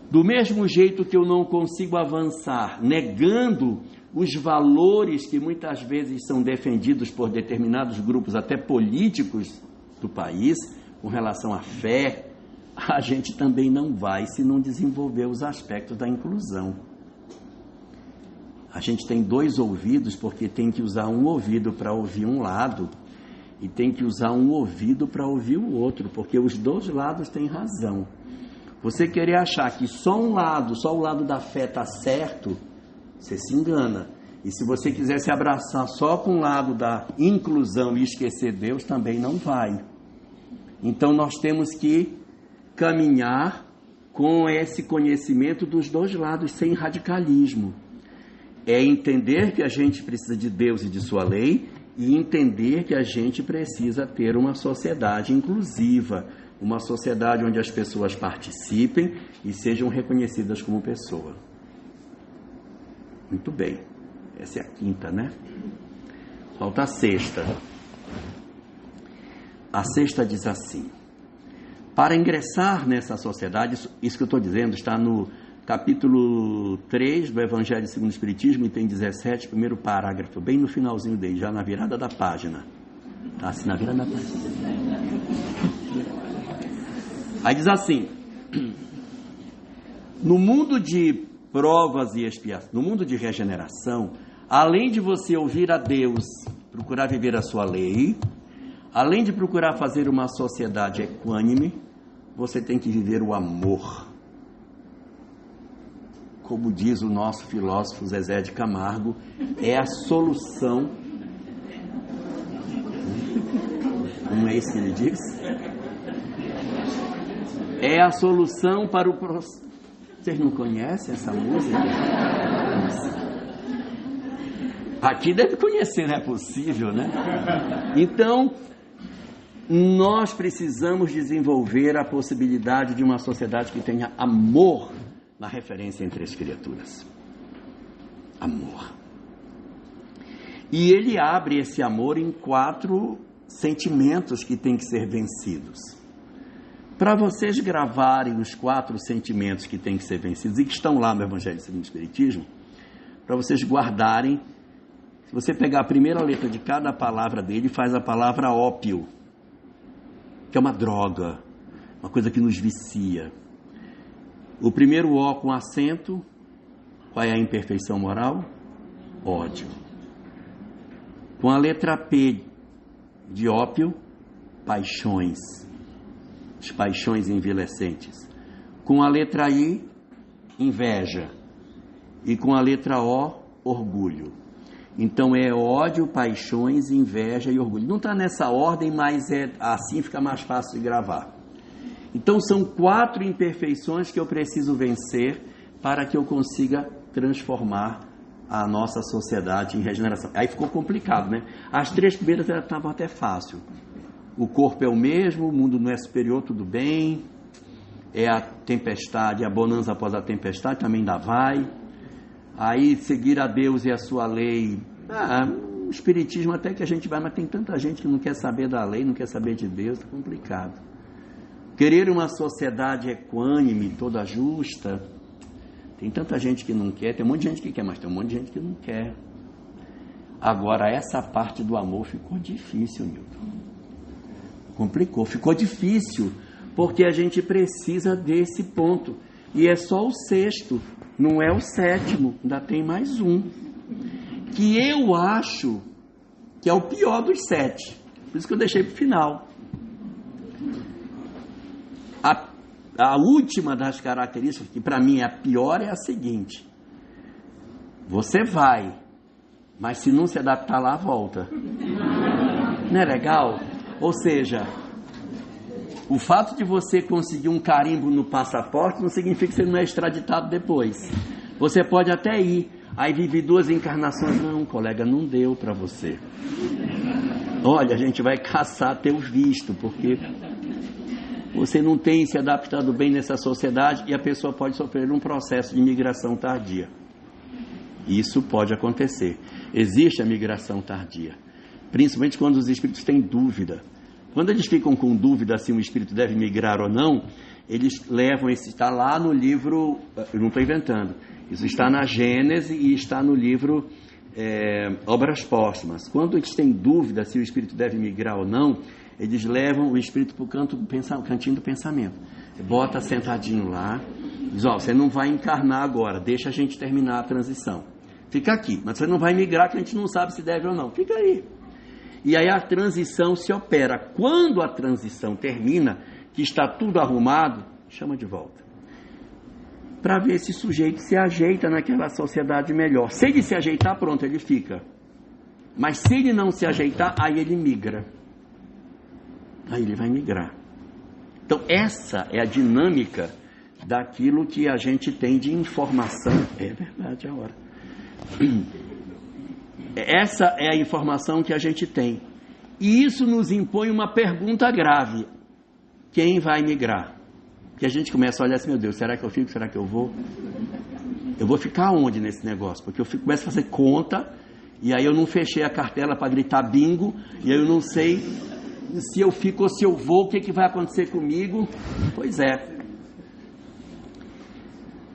Do mesmo jeito que eu não consigo avançar negando os valores que muitas vezes são defendidos por determinados grupos, até políticos do país, com relação à fé, a gente também não vai se não desenvolver os aspectos da inclusão. A gente tem 2 ouvidos porque tem que usar um ouvido para ouvir um lado e tem que usar um ouvido para ouvir o outro, porque os 2 lados têm razão. Você querer achar que só o lado da fé está certo, você se engana. E se você quiser se abraçar só com o lado da inclusão e esquecer Deus, também não vai. Então nós temos que caminhar com esse conhecimento dos 2 lados, sem radicalismo. É entender que a gente precisa de Deus e de sua lei, e entender que a gente precisa ter uma sociedade inclusiva, uma sociedade onde as pessoas participem e sejam reconhecidas como pessoa. Muito bem. Essa é a quinta, né? Falta a sexta. A sexta diz assim: para ingressar nessa sociedade, isso que eu estou dizendo está no capítulo 3 do Evangelho segundo o Espiritismo, item 17, primeiro parágrafo, bem no finalzinho dele, já na virada da página. Tá assim, na virada da página. Aí diz assim: no mundo de provas e expiações, no mundo de regeneração, além de você ouvir a Deus, procurar viver a sua lei, além de procurar fazer uma sociedade equânime, você tem que viver o amor. Como diz o nosso filósofo Zezé de Camargo, é a solução. Não é isso que ele diz? É a solução para o processo. Vocês não conhecem essa música? Aqui deve conhecer, não é possível, né? Então, nós precisamos desenvolver a possibilidade de uma sociedade que tenha amor na referência entre as criaturas. Amor. E ele abre esse amor em 4 sentimentos que têm que ser vencidos. Para vocês gravarem os 4 sentimentos que têm que ser vencidos e que estão lá no Evangelho segundo o Espiritismo, para vocês guardarem, se você pegar a primeira letra de cada palavra dele, faz a palavra ópio, que é uma droga, uma coisa que nos vicia. O primeiro O com acento, qual é a imperfeição moral? Ódio. Com a letra P de ópio, paixões. As paixões envelhecentes. Com a letra I, inveja. E com a letra O, orgulho. Então é ódio, paixões, inveja e orgulho. Não está nessa ordem, mas assim fica mais fácil de gravar. Então são 4 imperfeições que eu preciso vencer para que eu consiga transformar a nossa sociedade em regeneração. Aí ficou complicado, né? As 3 primeiras estavam até fácil. O corpo é o mesmo, o mundo não é superior, tudo bem. É a tempestade, a bonança após a tempestade, também ainda vai. Aí seguir a Deus e a sua lei. O espiritismo até que a gente vai, mas tem tanta gente que não quer saber da lei, não quer saber de Deus, está complicado. Querer uma sociedade equânime, toda justa, tem tanta gente que não quer, tem um monte de gente que quer, mas tem um monte de gente que não quer. Agora, essa parte do amor ficou difícil, Newton. Complicou, ficou difícil, porque a gente precisa desse ponto. E é só o 6º, não é o 7º, ainda tem mais um. Que eu acho que é o pior dos 7. Por isso que eu deixei para o final. A última das características, que para mim é a pior, é a seguinte: você vai, mas se não se adaptar lá, volta. Não é legal? Ou seja, o fato de você conseguir um carimbo no passaporte não significa que você não é extraditado depois. Você pode até ir, aí vive 2 encarnações. Não, colega, não deu para você. Olha, a gente vai caçar teu visto, porque você não tem se adaptado bem nessa sociedade e a pessoa pode sofrer um processo de migração tardia. Isso pode acontecer. Existe a migração tardia, principalmente quando os espíritos têm dúvida. Quando eles ficam com dúvida se um espírito deve migrar ou não, eles levam, isso está lá no livro, eu não estou inventando, isso está na Gênese e está no livro Obras Póstumas. Quando eles têm dúvida se o espírito deve migrar ou não, eles levam o espírito para o cantinho do pensamento. Bota sentadinho lá, diz: você não vai encarnar agora, deixa a gente terminar a transição. Fica aqui, mas você não vai migrar, que a gente não sabe se deve ou não. Fica aí. E aí a transição se opera. Quando a transição termina, que está tudo arrumado, chama de volta. Para ver se o sujeito se ajeita naquela sociedade melhor. Se ele se ajeitar, pronto, ele fica. Mas se ele não se ajeitar, aí ele migra. Aí ele vai migrar. Então essa é a dinâmica daquilo que a gente tem de informação. É verdade, a hora. Essa é a informação que a gente tem. E isso nos impõe uma pergunta grave. Quem vai migrar? Porque a gente começa a olhar assim, meu Deus, será que eu fico? Será que eu vou? Eu vou ficar onde nesse negócio? Porque eu começo a fazer conta, e aí eu não fechei a cartela para gritar bingo, e aí eu não sei se eu fico ou se eu vou, o que vai acontecer comigo. Pois é.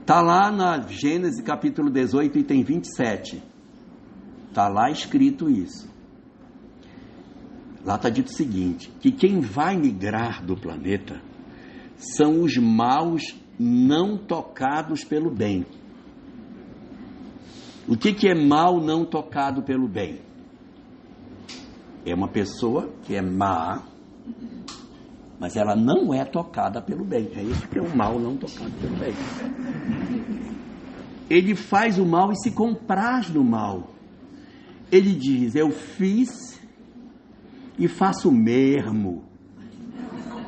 Está lá na Gênesis capítulo 18, item 27. Está lá escrito isso. Lá está dito o seguinte, que quem vai migrar do planeta são os maus não tocados pelo bem. O que é mal não tocado pelo bem? É uma pessoa que é má, mas ela não é tocada pelo bem. É isso que é o mal não tocado pelo bem. Ele faz o mal e se compraz do mal. Ele diz, eu fiz e faço mesmo.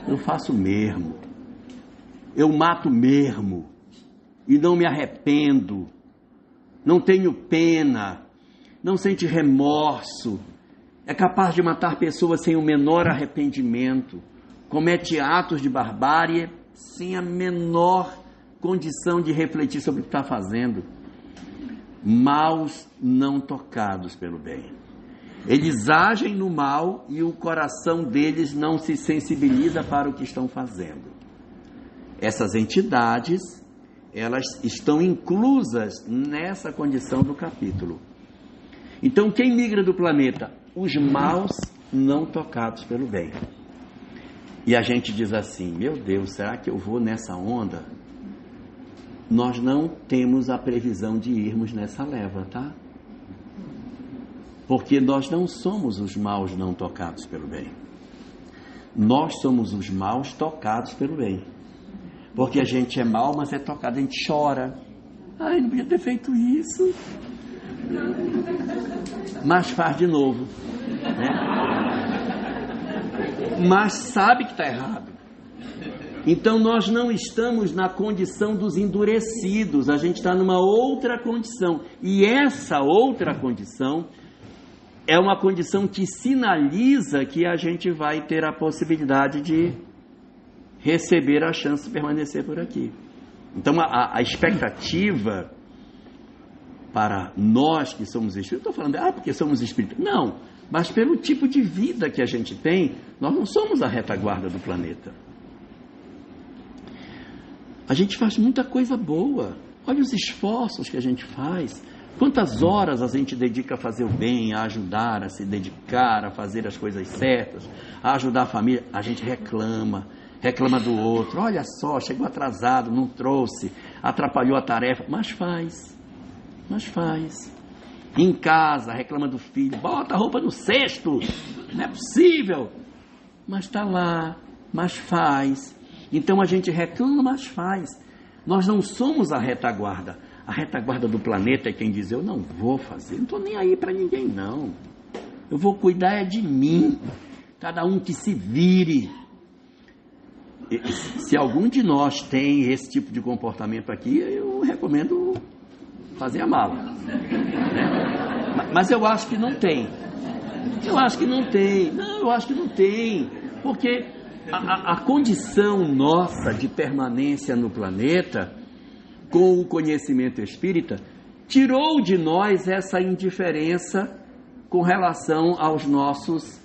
Eu faço mesmo. Eu mato mesmo. E não me arrependo. Não tenho pena. Não sente remorso. É capaz de matar pessoas sem o menor arrependimento. Comete atos de barbárie sem a menor condição de refletir sobre o que está fazendo. Maus não tocados pelo bem. Eles agem no mal e o coração deles não se sensibiliza para o que estão fazendo. Essas entidades, elas estão inclusas nessa condição do capítulo. Então, quem migra do planeta? Os maus não tocados pelo bem. E a gente diz assim, meu Deus, será que eu vou nessa onda? Nós não temos a previsão de irmos nessa leva, tá? Porque nós não somos os maus não tocados pelo bem. Nós somos os maus tocados pelo bem. Porque a gente é mau, mas é tocado, a gente chora. Ai, não podia ter feito isso. Mas faz de novo. Né? Mas sabe que está errado. Então nós não estamos na condição dos endurecidos, a gente está numa outra condição. E essa outra condição é uma condição que sinaliza que a gente vai ter a possibilidade de receber a chance de permanecer por aqui. Então a expectativa para nós que somos espíritos, eu estou falando, porque somos espíritos. Não, mas pelo tipo de vida que a gente tem, nós não somos a retaguarda do planeta. A gente faz muita coisa boa. Olha os esforços que a gente faz. Quantas horas a gente dedica a fazer o bem, a ajudar, a se dedicar, a fazer as coisas certas, a ajudar a família. A gente reclama do outro. Olha só, chegou atrasado, não trouxe, atrapalhou a tarefa. Mas faz. Em casa, reclama do filho. Bota a roupa no cesto. Não é possível. Mas está lá, mas faz. Então a gente reclama, mas faz. Nós não somos a retaguarda. A retaguarda do planeta é quem diz, eu não vou fazer, não estou nem aí para ninguém não. Eu vou cuidar de mim. Cada um que se vire. Se algum de nós tem esse tipo de comportamento aqui, eu recomendo fazer a mala. Mas eu acho que não tem. Eu acho que não tem. Porque a condição nossa de permanência no planeta, com o conhecimento espírita, tirou de nós essa indiferença com relação aos nossos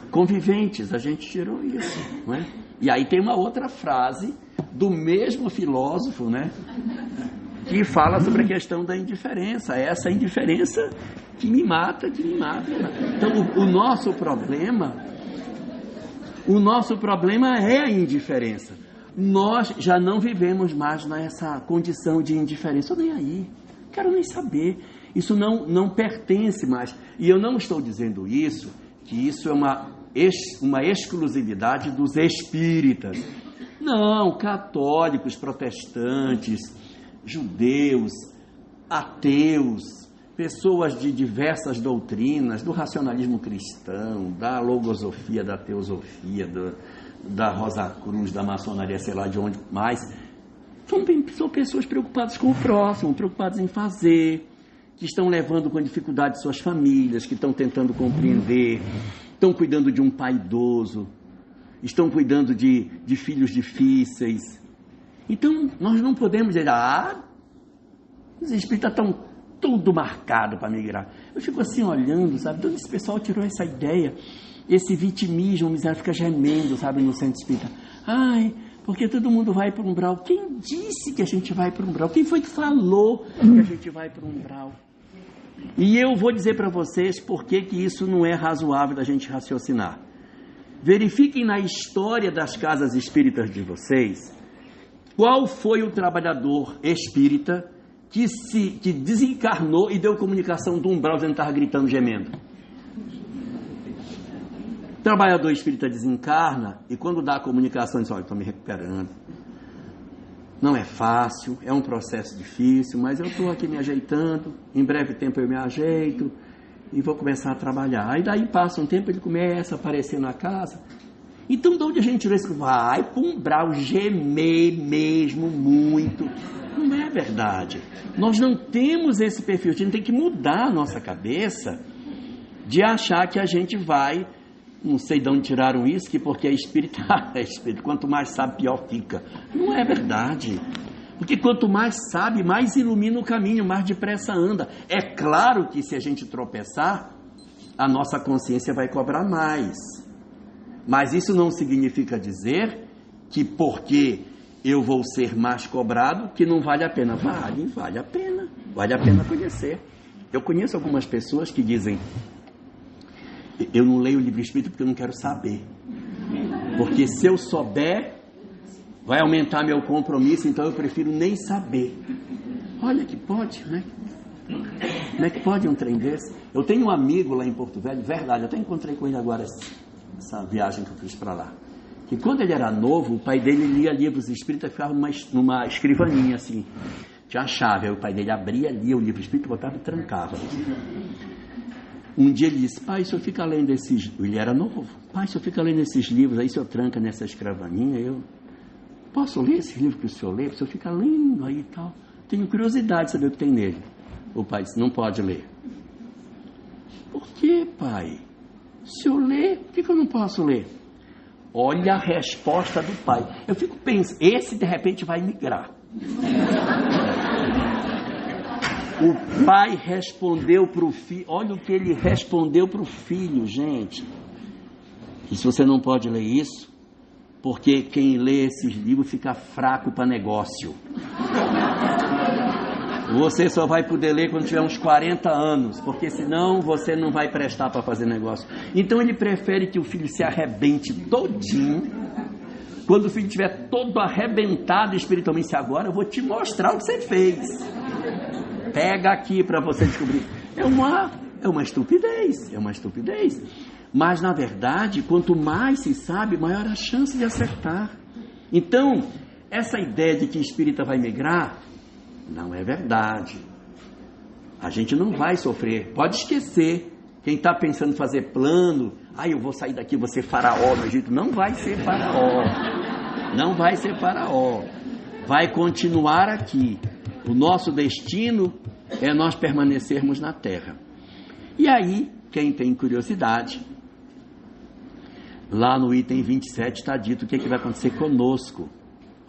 conviventes. A gente tirou isso, não é? E aí tem uma outra frase do mesmo filósofo, né, que fala sobre a questão da indiferença. É essa indiferença que me mata. Então o nosso problema é a indiferença. Nós já não vivemos mais nessa condição de indiferença. Eu nem aí, quero nem saber. Isso não pertence mais. E eu não estou dizendo isso, que isso é uma exclusividade dos espíritas. Não, católicos, protestantes, judeus, ateus, pessoas de diversas doutrinas, do racionalismo cristão, da logosofia, da teosofia, da Rosa Cruz, da maçonaria, sei lá de onde mais, São pessoas preocupadas com o próximo, preocupadas em fazer, que estão levando com dificuldade suas famílias, que estão tentando compreender, estão cuidando de um pai idoso, estão cuidando de filhos difíceis. Então, nós não podemos dizer, os espíritas estão tudo marcado para migrar. Eu fico assim olhando, sabe, de onde esse pessoal tirou essa ideia, esse vitimismo, o miséria fica gemendo, sabe, no centro espírita. Porque todo mundo vai para o umbral. Quem disse que a gente vai para o umbral? Quem foi que falou que a gente vai para o umbral? E eu vou dizer para vocês por que isso não é razoável da gente raciocinar. Verifiquem na história das casas espíritas de vocês, qual foi o trabalhador espírita que desencarnou e deu comunicação do umbral dizendo que estava gritando, gemendo. O trabalhador espírita desencarna e quando dá a comunicação diz, estou me recuperando. Não é fácil, é um processo difícil, mas eu estou aqui me ajeitando, em breve tempo eu me ajeito e vou começar a trabalhar. Aí daí passa um tempo, ele começa a aparecer na casa. Então de onde a gente tirou isso? Vai para o umbral gemer mesmo muito. Não é verdade. Nós não temos esse perfil, a gente tem que mudar a nossa cabeça de achar que a gente vai... Não sei de onde tiraram isso, que porque é espírito, quanto mais sabe, pior fica. Não é verdade. Porque quanto mais sabe, mais ilumina o caminho, mais depressa anda. É claro que se a gente tropeçar, a nossa consciência vai cobrar mais. Mas isso não significa dizer que porque eu vou ser mais cobrado, que não vale a pena. Vale a pena. Vale a pena conhecer. Eu conheço algumas pessoas que dizem... Eu não leio o livro espírita porque eu não quero saber. Porque se eu souber, vai aumentar meu compromisso, então eu prefiro nem saber. Olha que pode, né? Como é que pode um trem desse? Eu tenho um amigo lá em Porto Velho, verdade, eu até encontrei com ele agora, essa viagem que eu fiz para lá. Que quando ele era novo, o pai dele lia livros espíritas, ficava numa escrivaninha assim. Tinha a chave, aí o pai dele abria, lia o livro espírita, botava e trancava. Um dia ele disse, pai, se eu ficar lendo esses... Ele era novo. Pai, se eu ficar lendo esses livros, aí se eu tranca nessa escrivaninha, eu... Posso ler esse livro que o senhor lê? Se eu ficar lendo aí e tal. Tenho curiosidade de saber o que tem nele. O pai disse, não pode ler. Por que, pai? Se eu ler, por que eu não posso ler? Olha a resposta do pai. Eu fico pensando, esse de repente vai migrar. O pai respondeu para o filho, olha o que ele respondeu para o filho, gente. E se você não pode ler isso, porque quem lê esses livros fica fraco para negócio. Você só vai poder ler quando tiver uns 40 anos, porque senão você não vai prestar para fazer negócio. Então ele prefere que o filho se arrebente todinho. Quando o filho estiver todo arrebentado espiritualmente, agora eu vou te mostrar o que você fez. Pega aqui para você descobrir. É uma estupidez. Mas, na verdade, quanto mais se sabe, maior a chance de acertar. Então, essa ideia de que espírita vai migrar, não é verdade. A gente não vai sofrer. Pode esquecer. Quem está pensando em fazer plano, eu vou sair daqui, vou ser faraó no Egito. Não vai ser faraó. Não vai ser faraó. Vai continuar aqui. O nosso destino é nós permanecermos na Terra. E aí, quem tem curiosidade, lá no item 27 está dito o que vai acontecer conosco.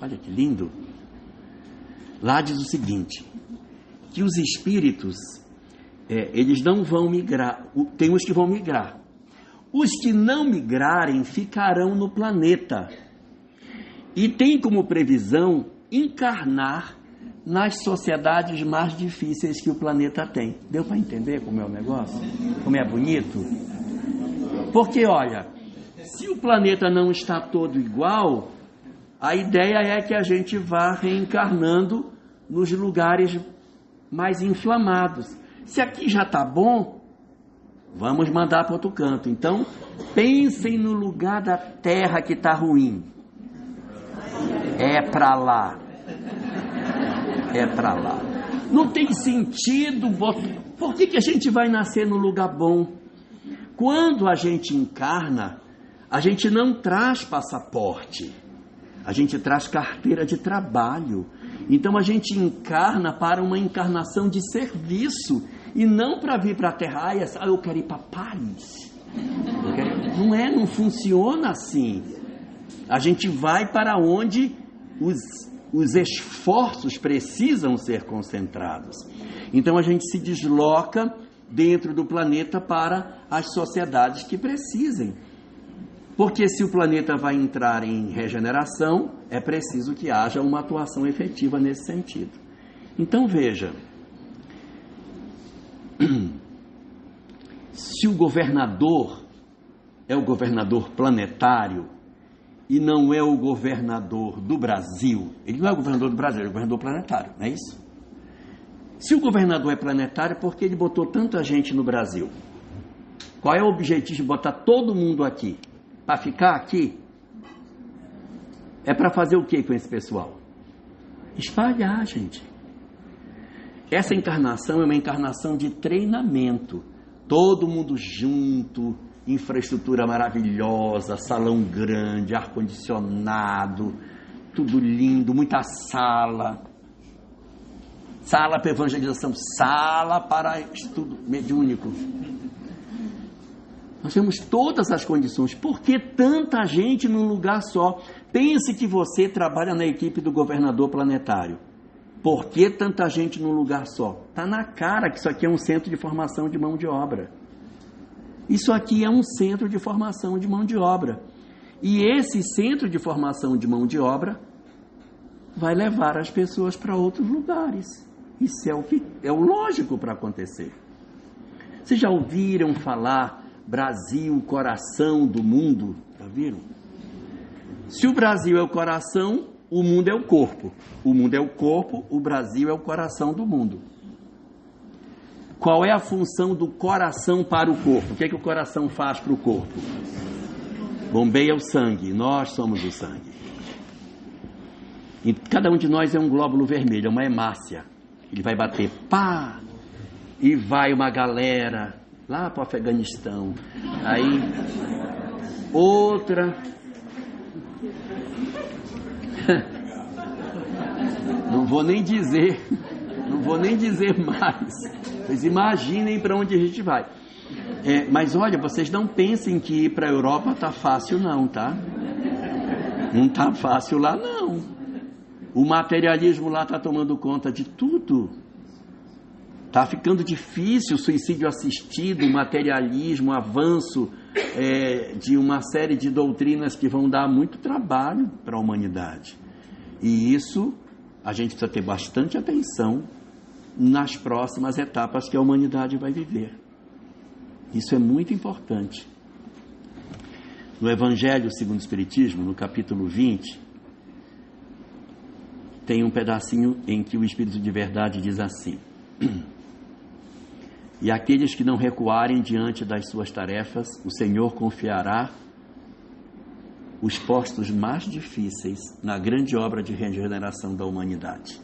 Olha que lindo. Lá diz o seguinte, que os espíritos, eles não vão migrar, tem uns que vão migrar. Os que não migrarem ficarão no planeta. E tem como previsão encarnar nas sociedades mais difíceis que o planeta tem. Deu para entender como é o negócio? Como é bonito? Porque, olha, se o planeta não está todo igual, a ideia é que a gente vá reencarnando nos lugares mais inflamados. Se aqui já está bom, vamos mandar para outro canto. Então, pensem no lugar da Terra que está ruim. É para lá. É para lá. Não tem sentido. Por que a gente vai nascer no lugar bom? Quando a gente encarna, a gente não traz passaporte. A gente traz carteira de trabalho. Então a gente encarna para uma encarnação de serviço e não para vir para a Terra. Eu quero ir para Paris. Não funciona assim. A gente vai para onde os esforços precisam ser concentrados. Então a gente se desloca dentro do planeta para as sociedades que precisem. Porque se o planeta vai entrar em regeneração, é preciso que haja uma atuação efetiva nesse sentido. Então veja, se o governador é o governador planetário e não é o governador do Brasil, ele não é o governador do Brasil, ele é o governador planetário, não é isso? Se o governador é planetário, por que ele botou tanta gente no Brasil? Qual é o objetivo de botar todo mundo aqui? Para ficar aqui? É para fazer o que com esse pessoal? Espalhar, gente. Essa encarnação é uma encarnação de treinamento. Todo mundo junto, infraestrutura maravilhosa, salão grande, ar-condicionado, tudo lindo, muita sala. Sala para evangelização, sala para estudo mediúnico. Nós temos todas as condições. Por que tanta gente num lugar só? Pense que você trabalha na equipe do governador planetário. Por que tanta gente num lugar só? Está na cara que isso aqui é um centro de formação de mão de obra. Isso aqui é um centro de formação de mão de obra. E esse centro de formação de mão de obra vai levar as pessoas para outros lugares. Isso é o lógico para acontecer. Vocês já ouviram falar Brasil, coração do mundo? Já viram? Se o Brasil é o coração, o mundo é o corpo. O mundo é o corpo, o Brasil é o coração do mundo. Qual é a função do coração para o corpo? O que é que o coração faz para o corpo? Bombeia o sangue, nós somos o sangue. E cada um de nós é um glóbulo vermelho, é uma hemácia. Ele vai bater, pá, e vai uma galera lá para o Afeganistão. Aí, outra. Não vou nem dizer mais. Vocês imaginem para onde a gente vai. Mas olha, vocês não pensem que ir para a Europa tá fácil não, tá? Não tá fácil lá não. O materialismo lá está tomando conta de tudo. Está ficando difícil o suicídio assistido, o materialismo, o avanço de uma série de doutrinas que vão dar muito trabalho para a humanidade. E isso a gente precisa ter bastante atenção nas próximas etapas que a humanidade vai viver. Isso é muito importante. No Evangelho segundo o Espiritismo, no capítulo 20, tem um pedacinho em que o Espírito de Verdade diz assim: e aqueles que não recuarem diante das suas tarefas, o Senhor confiará os postos mais difíceis na grande obra de regeneração da humanidade.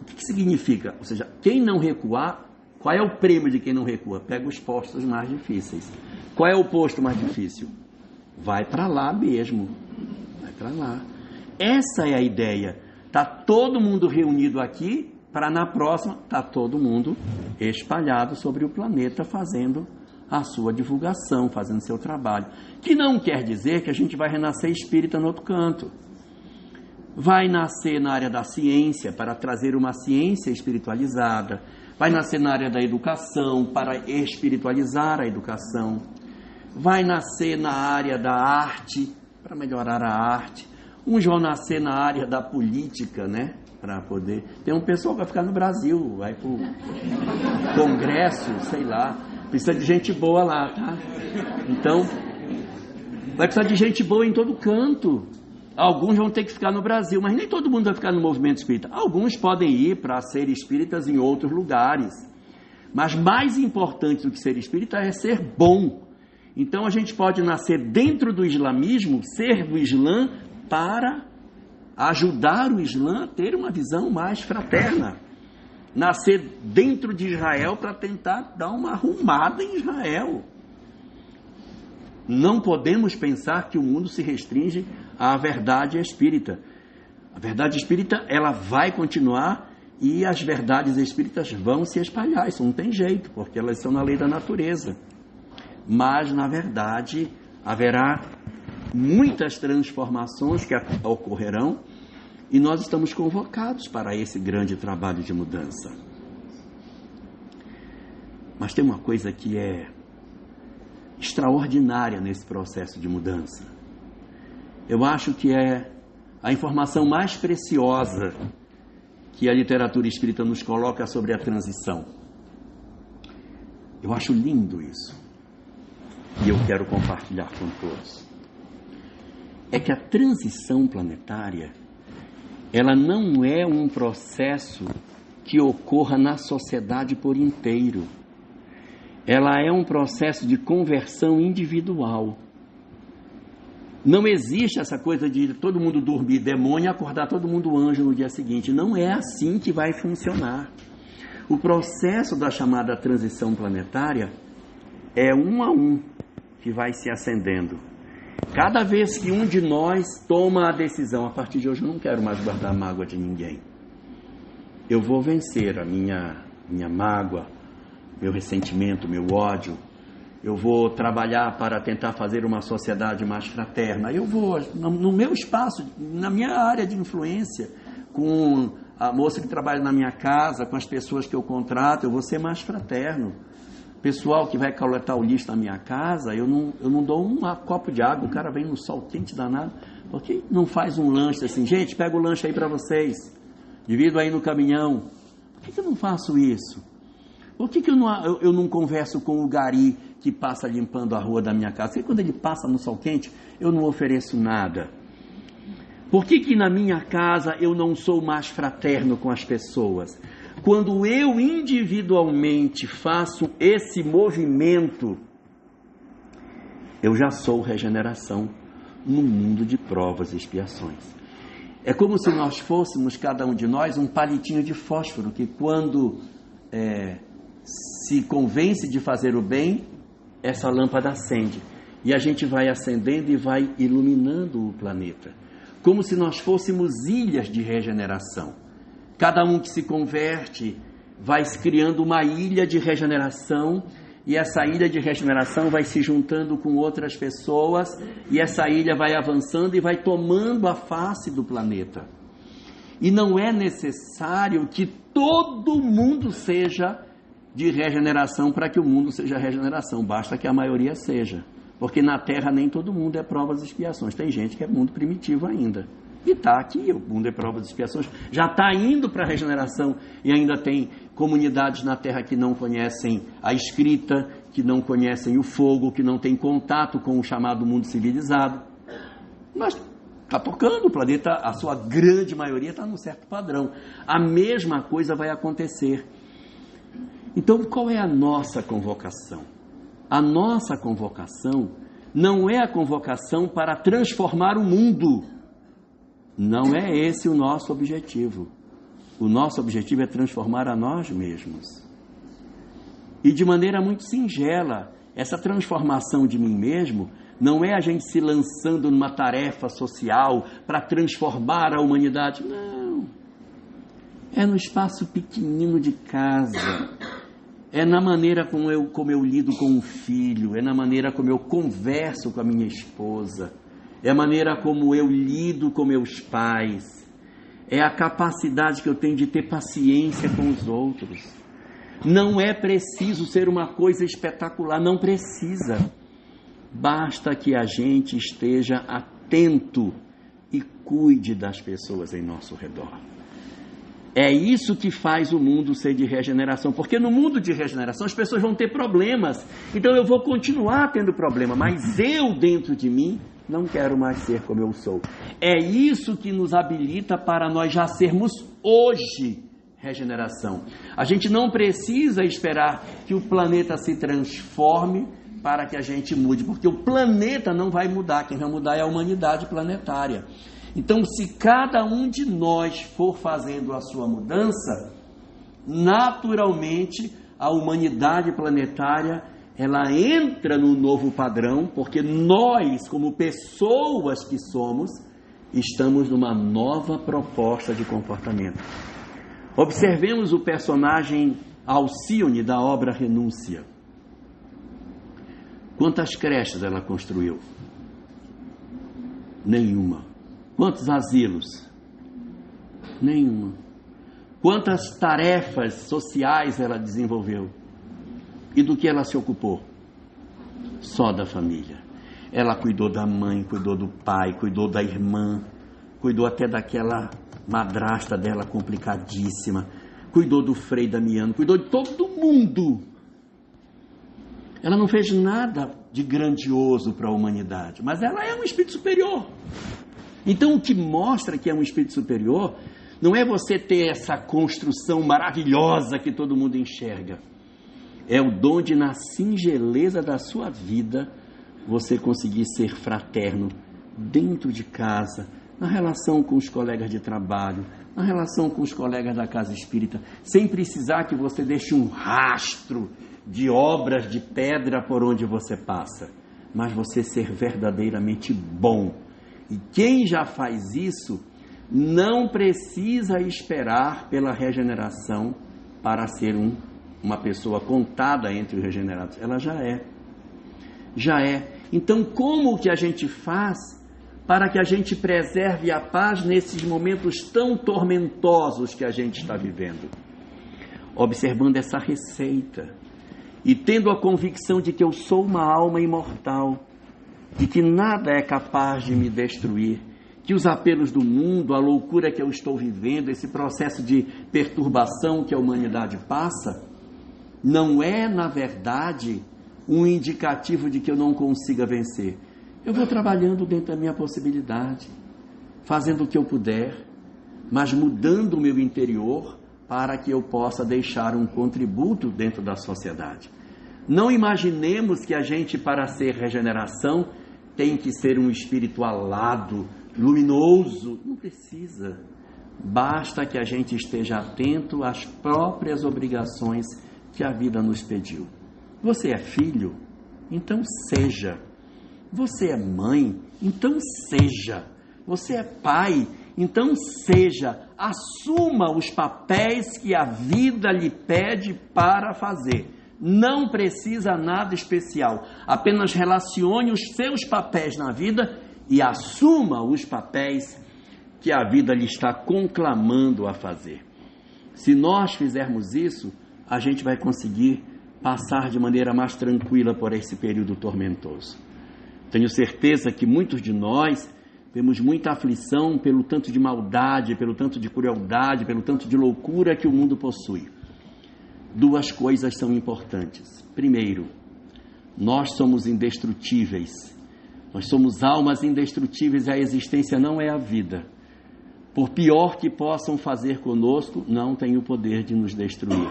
O que significa? Ou seja, quem não recuar, qual é o prêmio de quem não recua? Pega os postos mais difíceis. Qual é o posto mais difícil? Vai para lá mesmo. Vai para lá. Essa é a ideia. Está todo mundo reunido aqui, para na próxima, está todo mundo espalhado sobre o planeta, fazendo a sua divulgação, fazendo seu trabalho. Que não quer dizer que a gente vai renascer espírita no outro canto. Vai nascer na área da ciência, para trazer uma ciência espiritualizada. Vai nascer na área da educação, para espiritualizar a educação. Vai nascer na área da arte, para melhorar a arte. Uns vão nascer na área da política, né? Para poder... Tem um pessoal que vai ficar no Brasil, vai para o Congresso, sei lá. Precisa de gente boa lá, tá? Então, vai precisar de gente boa em todo canto. Alguns vão ter que ficar no Brasil, mas nem todo mundo vai ficar no movimento espírita. Alguns podem ir para ser espíritas em outros lugares. Mas mais importante do que ser espírita é ser bom. Então a gente pode nascer dentro do islamismo, ser do Islã, para ajudar o Islã a ter uma visão mais fraterna. Nascer dentro de Israel para tentar dar uma arrumada em Israel. Não podemos pensar que o mundo se restringe à verdade espírita. A verdade espírita, ela vai continuar e as verdades espíritas vão se espalhar. Isso não tem jeito, porque elas estão na lei da natureza. Mas, na verdade, haverá muitas transformações que ocorrerão e nós estamos convocados para esse grande trabalho de mudança. Mas tem uma coisa que é extraordinária nesse processo de mudança. Eu acho que é a informação mais preciosa que a literatura espírita nos coloca sobre a transição. Eu acho lindo isso. E eu quero compartilhar com todos. É que a transição planetária, ela não é um processo que ocorra na sociedade por inteiro. Ela é um processo de conversão individual. Não existe essa coisa de todo mundo dormir demônio e acordar todo mundo anjo no dia seguinte. Não é assim que vai funcionar. O processo da chamada transição planetária é um a um que vai se acendendo. Cada vez que um de nós toma a decisão, a partir de hoje eu não quero mais guardar mágoa de ninguém. Eu vou vencer a minha mágoa, meu ressentimento, meu ódio. Eu vou trabalhar para tentar fazer uma sociedade mais fraterna. Eu vou, no meu espaço, na minha área de influência, com a moça que trabalha na minha casa, com as pessoas que eu contrato, eu vou ser mais fraterno. Pessoal que vai coletar o lixo na minha casa, eu não dou um copo de água, o cara vem no sol quente danado. Por que não faz um lanche assim? Gente, pega o lanche aí para vocês, divido aí no caminhão. Por que eu não faço isso? Por que eu não converso com o gari que passa limpando a rua da minha casa? Porque quando ele passa no sol quente, eu não ofereço nada. Por que na minha casa eu não sou mais fraterno com as pessoas? Quando eu individualmente faço esse movimento, eu já sou regeneração no mundo de provas e expiações. É como se nós fôssemos, cada um de nós, um palitinho de fósforo que quando se convence de fazer o bem, essa lâmpada acende. E a gente vai acendendo e vai iluminando o planeta. Como se nós fôssemos ilhas de regeneração. Cada um que se converte vai se criando uma ilha de regeneração, e essa ilha de regeneração vai se juntando com outras pessoas, e essa ilha vai avançando e vai tomando a face do planeta. E não é necessário que todo mundo seja de regeneração para que o mundo seja regeneração, basta que a maioria seja, porque na Terra nem todo mundo é provas e expiações, tem gente que é mundo primitivo ainda. E está aqui, o mundo é prova de expiações, já está indo para a regeneração, e ainda tem comunidades na Terra que não conhecem a escrita, que não conhecem o fogo, que não têm contato com o chamado mundo civilizado. Mas está tocando, o planeta, a sua grande maioria está num certo padrão. A mesma coisa vai acontecer. Então, qual é a nossa convocação? A nossa convocação não é a convocação para transformar o mundo. Não é esse o nosso objetivo. O nosso objetivo é transformar a nós mesmos. E de maneira muito singela, essa transformação de mim mesmo não é a gente se lançando numa tarefa social para transformar a humanidade. Não. É no espaço pequenino de casa. É na maneira como eu lido com o filho. É na maneira como eu converso com a minha esposa. É a maneira como eu lido com meus pais. É a capacidade que eu tenho de ter paciência com os outros. Não é preciso ser uma coisa espetacular, não precisa. Basta que a gente esteja atento e cuide das pessoas em nosso redor. É isso que faz o mundo ser de regeneração, porque no mundo de regeneração as pessoas vão ter problemas. Então eu vou continuar tendo problema, mas eu dentro de mim não quero mais ser como eu sou. É isso que nos habilita para nós já sermos hoje regeneração. A gente não precisa esperar que o planeta se transforme para que a gente mude, porque o planeta não vai mudar, quem vai mudar é a humanidade planetária. Então, se cada um de nós for fazendo a sua mudança, naturalmente a humanidade planetária ela entra no novo padrão, porque nós, como pessoas que somos, estamos numa nova proposta de comportamento. Observemos o personagem Alcione da obra Renúncia. Quantas creches ela construiu? Nenhuma. Quantos asilos? Nenhuma. Quantas tarefas sociais ela desenvolveu? E do que ela se ocupou? Só da família. Ela cuidou da mãe, cuidou do pai, cuidou da irmã, cuidou até daquela madrasta dela complicadíssima, cuidou do Frei Damiano, cuidou de todo mundo. Ela não fez nada de grandioso para a humanidade, mas ela é um espírito superior. Então, o que mostra que é um espírito superior não é você ter essa construção maravilhosa que todo mundo enxerga. É o dom de, na singeleza da sua vida, você conseguir ser fraterno dentro de casa, na relação com os colegas de trabalho, na relação com os colegas da casa espírita, sem precisar que você deixe um rastro de obras de pedra por onde você passa, mas você ser verdadeiramente bom. E quem já faz isso não precisa esperar pela regeneração para ser uma pessoa contada entre os regenerados. Ela já é. Já é. Então, como que a gente faz para que a gente preserve a paz nesses momentos tão tormentosos que a gente está vivendo? Observando essa receita e tendo a convicção de que eu sou uma alma imortal, de que nada é capaz de me destruir, que os apelos do mundo, a loucura que eu estou vivendo, esse processo de perturbação que a humanidade passa, não é, na verdade, um indicativo de que eu não consiga vencer. Eu vou trabalhando dentro da minha possibilidade, fazendo o que eu puder, mas mudando o meu interior para que eu possa deixar um contributo dentro da sociedade. Não imaginemos que a gente, para ser regeneração, tem que ser um espírito alado, luminoso. Não precisa. Basta que a gente esteja atento às próprias obrigações que a vida nos pediu. Você é filho? Então seja. Você é mãe? Então seja. Você é pai? Então seja. Assuma os papéis que a vida lhe pede para fazer. Não precisa nada especial. Apenas relacione os seus papéis na vida e assuma os papéis que a vida lhe está conclamando a fazer. Se nós fizermos isso, a gente vai conseguir passar de maneira mais tranquila por esse período tormentoso. Tenho certeza que muitos de nós temos muita aflição pelo tanto de maldade, pelo tanto de crueldade, pelo tanto de loucura que o mundo possui. Duas coisas são importantes. Primeiro, nós somos indestrutíveis. Nós somos almas indestrutíveis e a existência não é a vida. Por pior que possam fazer conosco, não tem o poder de nos destruir.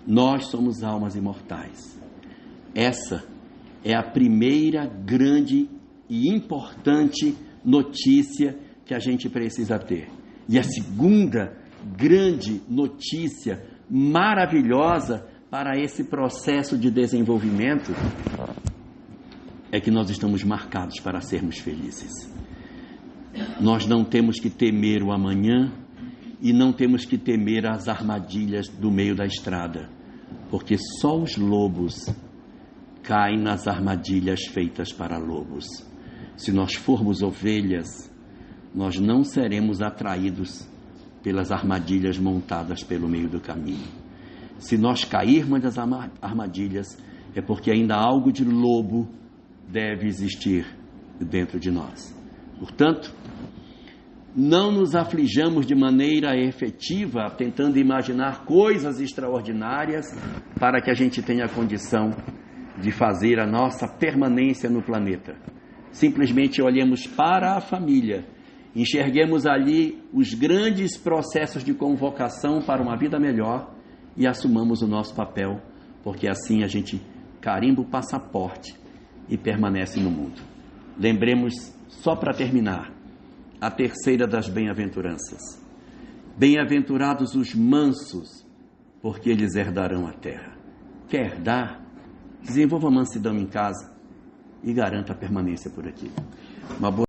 Nós somos almas imortais. Essa é a primeira grande e importante notícia que a gente precisa ter. E a segunda grande notícia maravilhosa para esse processo de desenvolvimento é que nós estamos marcados para sermos felizes. Nós não temos que temer o amanhã e não temos que temer as armadilhas do meio da estrada, porque só os lobos caem nas armadilhas feitas para lobos. Se nós formos ovelhas, nós não seremos atraídos pelas armadilhas montadas pelo meio do caminho. Se nós cairmos das armadilhas, é porque ainda algo de lobo deve existir dentro de nós. Portanto, não nos aflijamos de maneira efetiva, tentando imaginar coisas extraordinárias para que a gente tenha a condição de fazer a nossa permanência no planeta. Simplesmente olhemos para a família, enxerguemos ali os grandes processos de convocação para uma vida melhor e assumamos o nosso papel, porque assim a gente carimba o passaporte e permanece no mundo. Lembremos, só para terminar, a terceira das bem-aventuranças. Bem-aventurados os mansos, porque eles herdarão a terra. Quer dar? Desenvolva mansidão em casa e garanta a permanência por aqui. Uma boa